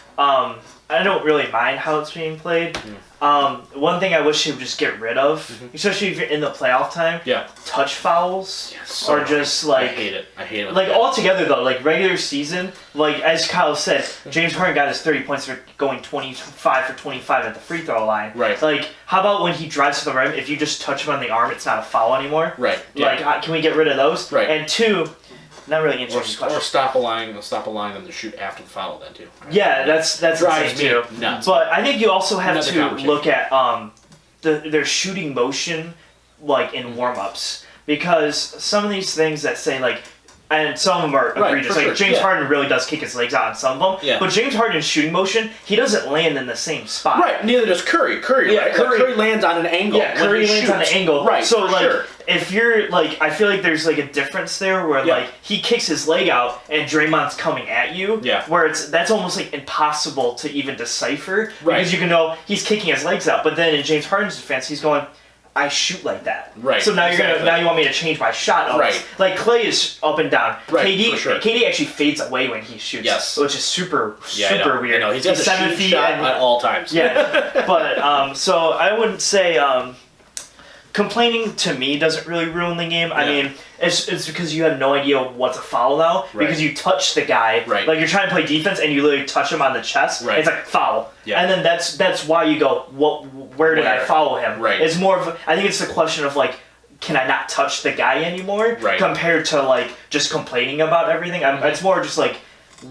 I don't really mind how it's being played. One thing I wish they would just get rid of, especially if you're in the playoff time, touch fouls are just like... I hate it. Like altogether though, like regular season, like as Kyle said, James Harden got his 30 points for going 25 for 25 at the free throw line. Right. Like, how about when he drives to the rim, if you just touch him on the arm, it's not a foul anymore? Right. Like, can we get rid of those? Right. And two... Not really answering your question. Or stop allowing them to shoot after the foul then too. Right? Yeah, that's drives me too. Nuts. But I think you also have to look at their shooting motion, like in warm-ups, because some of these things that say like, and some of them are egregious. Like James Harden really does kick his legs out on some of them. Yeah. But James Harden's shooting motion, he doesn't land in the same spot. Right. Neither does Curry. Curry lands on an angle. Yeah, Curry lands on an angle. Right. So if you're like, I feel like there's like a difference there where like he kicks his leg out and Draymond's coming at you. Yeah. Where that's almost like impossible to even decipher because you can know he's kicking his legs out, but then in James Harden's defense, he's going, I shoot like that. Right. So now you want me to change my shot almost. Right. Like Clay is up and down. Right. KD actually fades away when he shoots. Yes. Which is super weird. He's got the 7 feet shot at all times. Yeah. But so I wouldn't say complaining to me doesn't really ruin the game. I mean, it's because you have no idea what's a foul now because you touch the guy. Right. Like you're trying to play defense and you literally touch him on the chest. Right. It's like foul. Yeah. And then that's why you go, where did I foul him? Right. It's more of I think it's the question of like, can I not touch the guy anymore? Right. Compared to like just complaining about everything. It's more just like,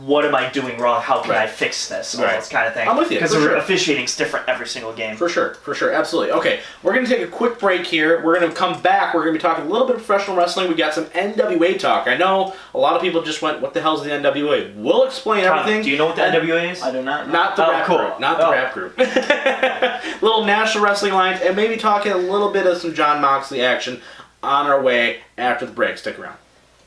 what am I doing wrong? How can I fix this? This kind of thing. I'm with you. Because officiating's different every single game. For sure, absolutely. Okay, we're going to take a quick break here. We're going to come back. We're going to be talking a little bit of professional wrestling. We got some NWA talk. I know a lot little people just went, what the hell's the NWA? We'll explain everything. Do you know what the NWA is? I do not. Not the rap group. Not the rap group. Little National Wrestling Alliance, and maybe talking a little bit of some Jon Moxley action on our way after the break. Stick around.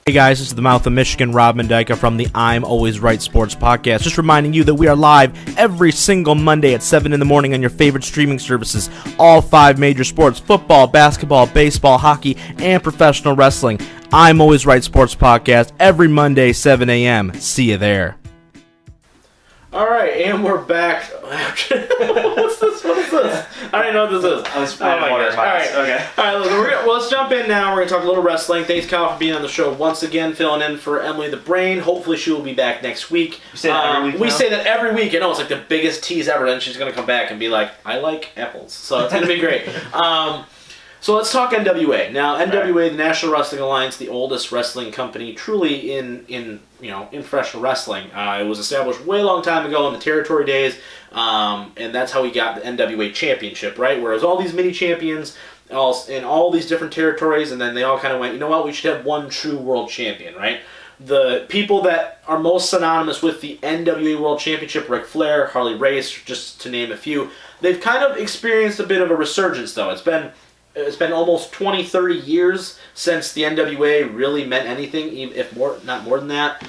Hey guys, this is the Mouth of Michigan, Rob Mendyka from the I'm Always Right Sports Podcast. Just reminding you that we are live every single Monday at 7 in the morning on your favorite streaming services. All 5 major sports, football, basketball, baseball, hockey, and professional wrestling. I'm Always Right Sports Podcast every Monday, 7 a.m. See you there. All right, and we're back. What's this? What is this? I don't even know what this is. I was playing water. All right, okay. All right, let's jump in now. We're going to talk a little wrestling. Thanks, Kyle, for being on the show once again, filling in for Emily the Brain. Hopefully she will be back next week. We say that every week. We say that every week. I know it's like the biggest tease ever. Then she's going to come back and be like, I like apples. So it's going to be great. So let's talk NWA. Now, NWA, the National Wrestling Alliance, the oldest wrestling company truly in professional wrestling. It was established way long time ago in the territory days, and that's how we got the NWA Championship, right? Whereas all these mini champions in all these different territories, and then they all kind of went, you know what, we should have one true world champion, right? The people that are most synonymous with the NWA World Championship, Ric Flair, Harley Race, just to name a few, they've kind of experienced a bit of a resurgence, though. It's been almost 20, 30 years since the NWA really meant anything, if not more than that.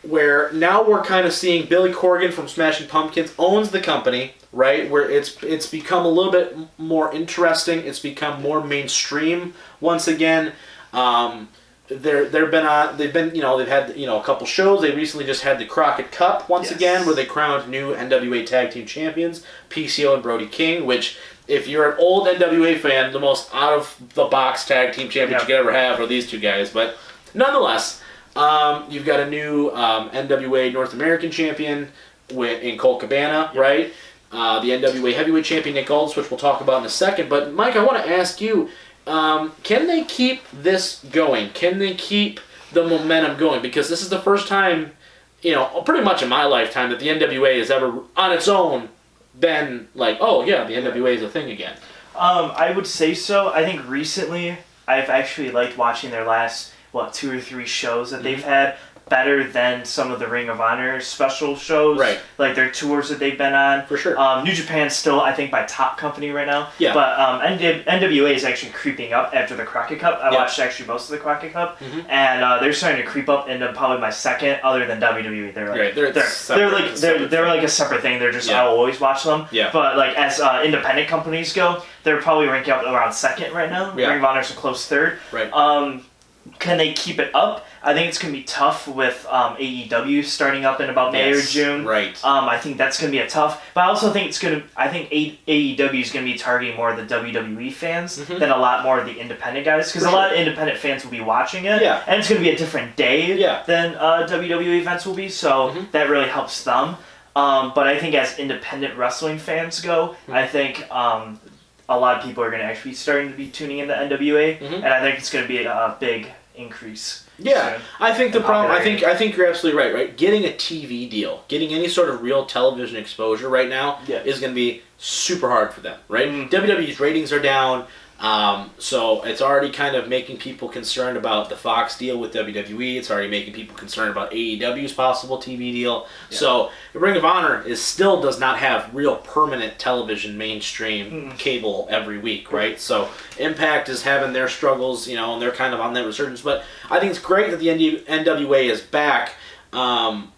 Where now we're kind of seeing Billy Corgan from Smashing Pumpkins owns the company, right? Where it's become a little bit more interesting. It's become more mainstream once again. They've had a couple shows. They recently just had the Crockett Cup once again, where they crowned new NWA Tag Team Champions, PCO and Brody King, which, if you're an old NWA fan, the most out-of-the-box tag team champions you could ever have are these two guys. But nonetheless, you've got a new NWA North American champion in Colt Cabana, right? The NWA Heavyweight champion, Nick Aldis, which we'll talk about in a second. But, Mike, I want to ask you, can they keep this going? Can they keep the momentum going? Because this is the first time, pretty much in my lifetime, that the NWA has ever, on its own, been like, oh yeah, the NWA is a thing again. I would say so. I think recently I've actually liked watching their last 2 or 3 shows that they've had better than some of the Ring of Honor special shows, right? Like their tours that they've been on. For sure. New Japan's still, I think, my top company right now. Yeah. But NWA is actually creeping up after the Crockett Cup. I watched actually most of the Crockett Cup, and they're starting to creep up into probably my second, other than WWE. They're like a separate thing. They're just I'll always watch them. Yeah. But like as independent companies go, they're probably ranking up around second right now. Yeah. Ring of Honor's a close third. Right. Can they keep it up? I think it's going to be tough with AEW starting up in about May or June. Right. I think that's going to be tough. But I also think AEW is going to be targeting more of the WWE fans than a lot more of the independent guys. Because a lot of independent fans will be watching it. Yeah. And it's going to be a different day than WWE events will be. So that really helps them. But I think as independent wrestling fans go, I think a lot of people are going to actually be starting to be tuning into NWA. And I think it's going to be a big increase. Yeah, I think the problem. I think you're absolutely right. Right, getting a TV deal, getting any sort of real television exposure right now is going to be super hard for them. Right, WWE's ratings are down, so it's already kind of making people concerned about the Fox deal with WWE. It's already making people concerned about AEW's possible TV deal. Yeah. So the Ring of Honor still does not have real permanent television mainstream cable every week, right? So Impact is having their struggles, and they're kind of on that resurgence. But I think it's great that the NWA is back. I'm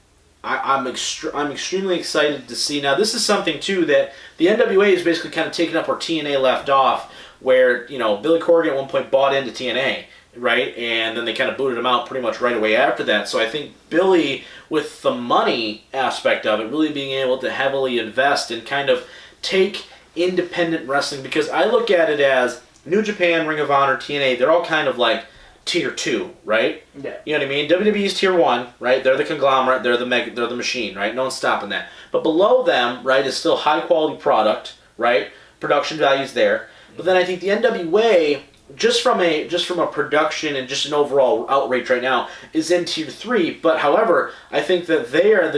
extremely excited to see. Now, this is something, too, that the NWA is basically kind of taking up where TNA left off, where, Billy Corgan at one point bought into TNA, right? And then they kind of booted him out pretty much right away after that. So I think Billy, with the money aspect of it, really being able to heavily invest and kind of take independent wrestling, because I look at it as New Japan, Ring of Honor, TNA, they're all kind of like tier 2, right? Yeah. You know what I mean? WWE's tier 1, right? They're the conglomerate, they're the machine, right? No one's stopping that. But below them, right, is still high quality product, right? Production value's there. But then I think the NWA, just from a production and just an overall outrage right now, is in tier 3. But however, I think that they are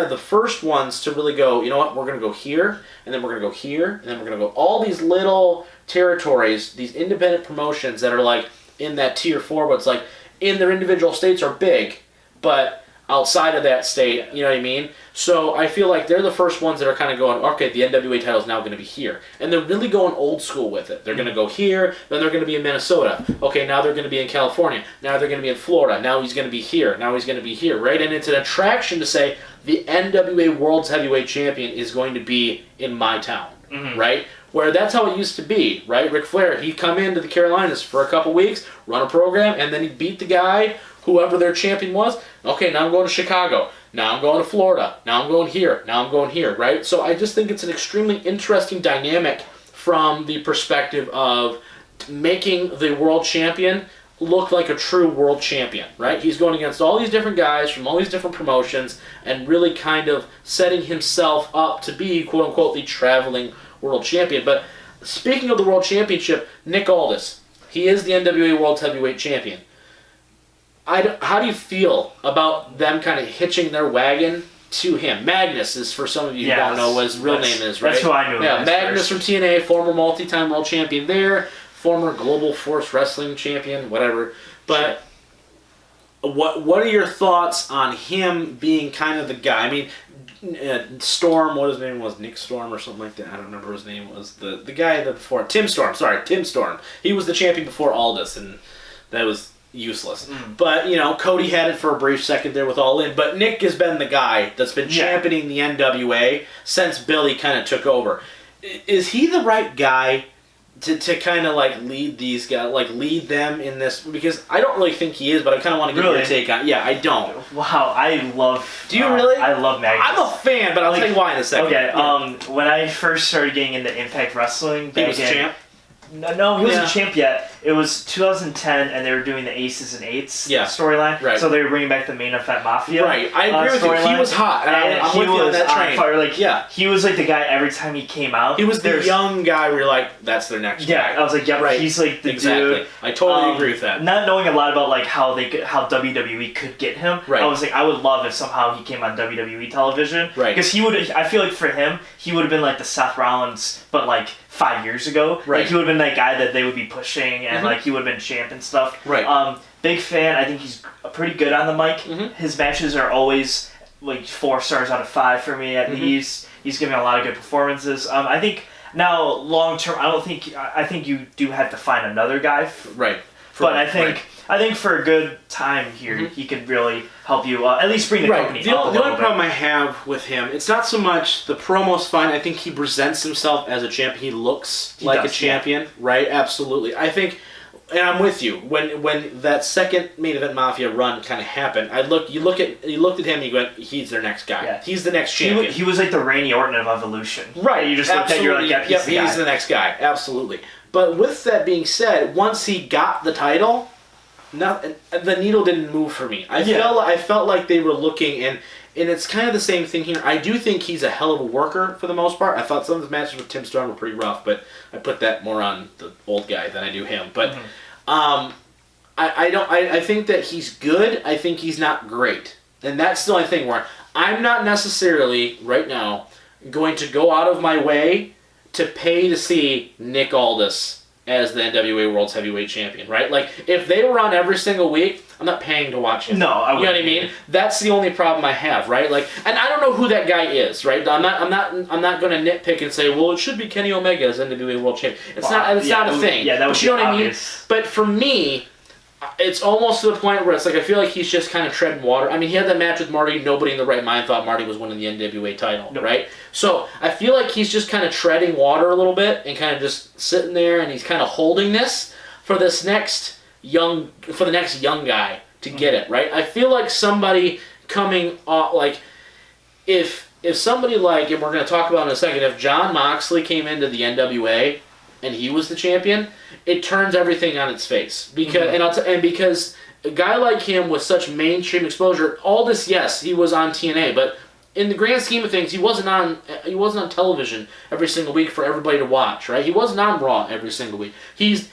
the first ones to really go, you know what, we're gonna go here, and then we're gonna go here, and then we're gonna go all these little territories, these independent promotions that are like in that tier 4, but it's like in their individual states are big, but outside of that state, you know what I mean? So I feel like they're the first ones that are kind of going, okay, the NWA title is now going to be here. And they're really going old school with it. They're going to go here, then they're going to be in Minnesota. Okay, now they're going to be in California. Now they're going to be in Florida. Now he's going to be here. Now he's going to be here, right? And it's an attraction to say the NWA World's Heavyweight Champion is going to be in my town, right? Where that's how it used to be, right? Ric Flair, he'd come into the Carolinas for a couple weeks, run a program, and then he'd beat the guy, whoever their champion was. Okay, now I'm going to Chicago. Now I'm going to Florida. Now I'm going here. Now I'm going here, right? So I just think it's an extremely interesting dynamic from the perspective of making the world champion look like a true world champion, right? He's going against all these different guys from all these different promotions and really kind of setting himself up to be, quote-unquote, the traveling world champion. But speaking of the World Championship, Nick Aldis, he is the NWA World Heavyweight Champion. How do you feel about them kind of hitching their wagon to him? Magnus is, for some of you who don't know what his real name is, right? That's who I knew. Yeah, Magnus from TNA, former multi-time world champion there, former Global Force Wrestling champion, whatever. But what are your thoughts on him being kind of the guy? I mean, Storm, what his name was, Nick Storm or something like that. I don't remember what his name was. The guy that before Tim Storm. He was the champion before Aldis, and that was useless. But Cody had it for a brief second there with All In. But Nick has been the guy that's been championing the NWA since Billy kind of took over. Is he the right guy to kind of like lead these guys, like lead them in this? Because I don't really think he is, but I kind of want to get your take on it. Yeah, I don't. Wow, I love... Do you really? I love Magnus. I'm a fan, but I'll tell you why in a second. Okay, when I first started getting into Impact Wrestling... He was a champ? No, he wasn't a champ yet. It was 2010, and they were doing the Aces and Eights storyline. Right. So they were bringing back the Main Event Mafia. Right. I agree with you. He was hot. And I'm with you on that train. Fire. He was like the guy every time he came out. He was the young guy where you're like, that's their next guy. I was like, right. He's like the dude. I totally agree with that. Not knowing a lot about like how WWE could get him, I was like, I would love if somehow he came on WWE television. Right. Because I feel like for him, he would have been like the Seth Rollins, but like 5 years ago. Right. Like he would have been that guy that they would be pushing, and like he would have been champ and stuff. Right. Big fan. I think he's pretty good on the mic. His matches are always like 4 stars out of 5 for me at least. He's giving a lot of good performances. I think now long term, I think you do have to find another guy. I think for a good time here, he could really help you at least bring the company up a little bit. The only problem I have with him, it's not so much the promo's fine. I think he presents himself as a champion. He looks like a champion, right? Absolutely. I think, and I'm with you. When that second Main Event Mafia run kind of happened, you looked at him, and you went, he's their next guy. Yeah. He's the next champion. He was like the Randy Orton of Evolution. Right. You just looked at, you're like, he's the next guy. Absolutely. But with that being said, once he got the title, the needle didn't move for me. I felt like they were looking, and it's kind of the same thing here. I do think he's a hell of a worker for the most part. I thought some of his matches with Tim Storm were pretty rough, but I put that more on the old guy than I do him. But I think that he's good. I think he's not great, and that's the only thing where I'm not necessarily right now going to go out of my way to pay to see Nick Aldis as the NWA World Heavyweight Champion, right? Like, if they were on every single week, I'm not paying to watch him. No, I wouldn't. You know what I mean? That's the only problem I have, right? Like, and I don't know who that guy is, right? I'm not going to nitpick and say, well, it should be Kenny Omega as NWA World Champion. It's not a thing. Yeah, that would you know what obvious. I mean? But for me, it's almost to the point where it's like I feel like he's just kind of treading water. I mean, he had that match with Marty. Nobody in the right mind thought Marty was winning the NWA title, right? So I feel like he's just kind of treading water a little bit and kind of just sitting there, and he's kind of holding this for the next young guy to get it, right? I feel like somebody coming off, like if somebody like, and we're going to talk about in a second, if Jon Moxley came into the NWA and he was the champion, it turns everything on its face. Because because a guy like him with such mainstream exposure, Aldis, yes, he was on TNA, but in the grand scheme of things, he wasn't on television every single week for everybody to watch, right? He wasn't on Raw every single week. He's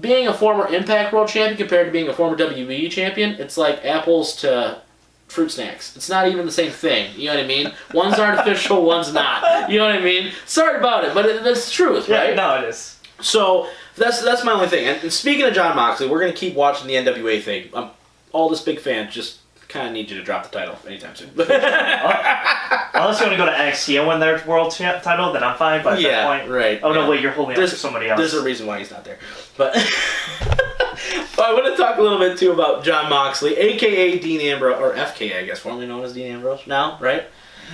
being a former Impact World Champion compared to being a former WWE Champion. It's like apples to fruit snacks. It's not even the same thing. You know what I mean? One's artificial, one's not. You know what I mean? Sorry about it, but that's the truth, right? Yeah, no, it is. So that's my only thing. And speaking of Jon Moxley, we're going to keep watching the NWA thing. I'm all this big fan. Just kind of need you to drop the title anytime soon. Unless you want to go to NXT and win their world title, then I'm fine. But at that point, right. Oh no, wait, you're holding it for somebody else. There's a reason why he's not there. But I want to talk a little bit too about Jon Moxley, aka Dean Ambrose, or FKA, I guess, formerly known as Dean Ambrose now, right?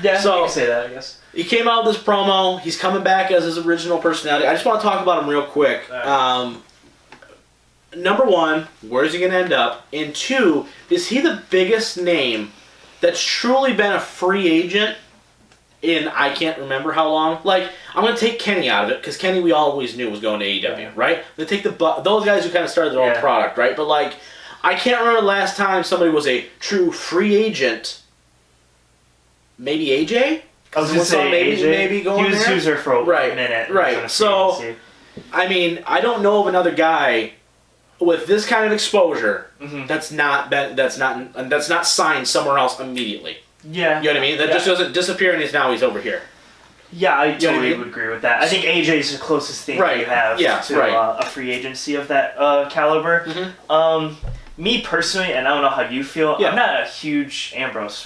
Yeah, so, you can say that, I guess. He came out with this promo. He's coming back as his original personality. I just want to talk about him real quick. Number one, where's he going to end up? And two, is he the biggest name that's truly been a free agent in I can't remember how long? Like, I'm going to take Kenny out of it, because Kenny we always knew was going to AEW, right? I'm going to take those guys who kind of started their own product, right? But, like, I can't remember the last time somebody was a true free agent. Maybe AJ? I was gonna say maybe going he was there. user for a Right, minute. right. So, I mean, I don't know of another guy with this kind of exposure that's not signed somewhere else immediately. Yeah. You know what I mean? That just doesn't disappear and now he's over here. Yeah, I You know what I totally mean? would agree with that. I think AJ is the closest thing Right, you have yeah, to right. a free agency of that caliber. Me personally, and I don't know how you feel, Yeah. I'm not a huge Ambrose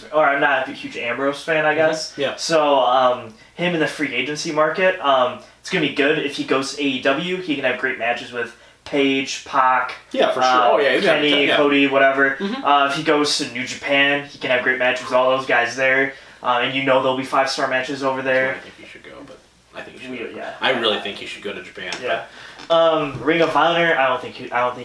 fan, I guess. Yeah. So him in the free agency market, it's going to be good if he goes to AEW. He can have great matches with Paige, Pac, Yeah, for sure. Kenny, Cody, whatever. If he goes to New Japan, he can have great matches with all those guys there. And there'll be 5-star matches over there. I think he should go, but I think he should. Yeah. I really think he should go to Japan. Yeah. Ring of Honor, I don't think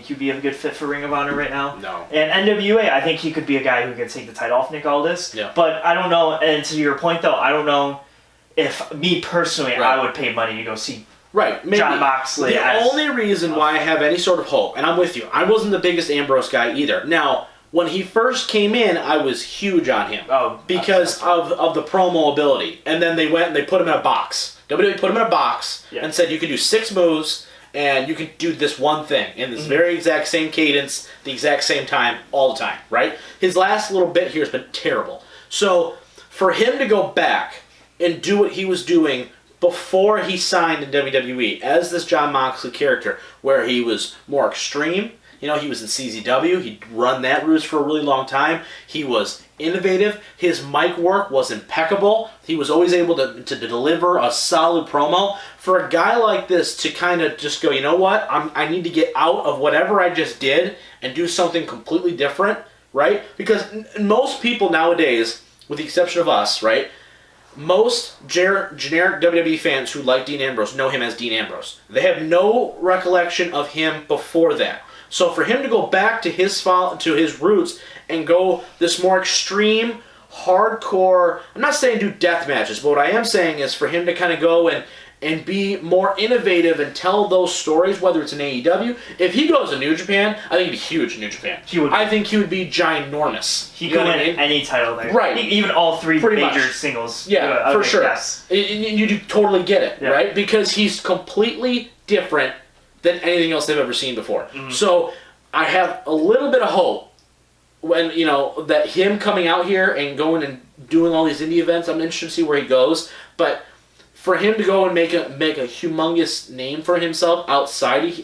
he'd be a good fit for Ring of Honor right now. No. And NWA, I think he could be a guy who could take the title off Nick Aldis. Yeah. But I don't know. And to your point though, I don't know if me personally, Right. I would pay money to go see Right, maybe. Jon Moxley. The only reason why I have any sort of hope, and I'm with you, I wasn't the biggest Ambrose guy either. Now, when he first came in, I was huge on him because of the promo ability. And then they went and they put him in a box. WWE put him in a box and said you can do 6 moves and you can do this one thing in this very exact same cadence, the exact same time, all the time, right? His last little bit here has been terrible. So for him to go back and do what he was doing before he signed in WWE as this Jon Moxley character, where he was more extreme. He was in CZW. He'd run that ruse for a really long time. He was innovative. His mic work was impeccable. He was always able to deliver a solid promo. For a guy like this to kind of just go, you know what? I need to get out of whatever I just did and do something completely different, right? Because most people nowadays, with the exception of us, right? Most generic WWE fans who like Dean Ambrose know him as Dean Ambrose. They have no recollection of him before that. So for him to go back to his roots and go this more extreme, hardcore, I'm not saying do death matches, but what I am saying is for him to kind of go and be more innovative and tell those stories, whether it's in AEW. If he goes to New Japan, I think he'd be huge in New Japan. I think he would be ginormous. He could win any title there. Right. Even all 3 Pretty major much. singles. Yeah, for sure. Yes. You totally get it, right? Because he's completely different than anything else they've ever seen before. So I have a little bit of hope when, that him coming out here and going and doing all these indie events, I'm interested to see where he goes. But for him to go and make a humongous name for himself outside of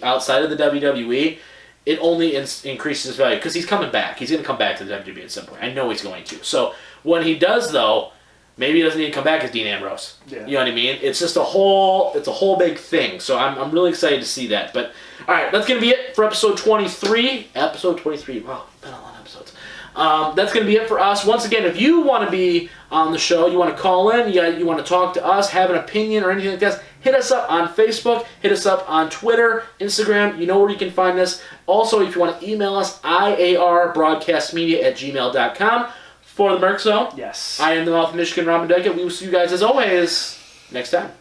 the WWE, it only increases his value because he's coming back. He's going to come back to the WWE at some point. I know he's going to. So when he does, though, maybe he doesn't need to come back as Dean Ambrose. Yeah. You know what I mean? It's just a whole big thing. So I'm really excited to see that. But all right, that's going to be it for episode 23. Episode 23. Wow, been a lot of episodes. That's going to be it for us. Once again, if you want to be on the show, you want to call in, you want to talk to us, have an opinion or anything like that, hit us up on Facebook, hit us up on Twitter, Instagram. You know where you can find us. Also, if you want to email us, iarbroadcastmedia@gmail.com. For the Merc Zone, yes. I am the Mouth of Michigan, Robin Deckett. We will see you guys, as always, next time.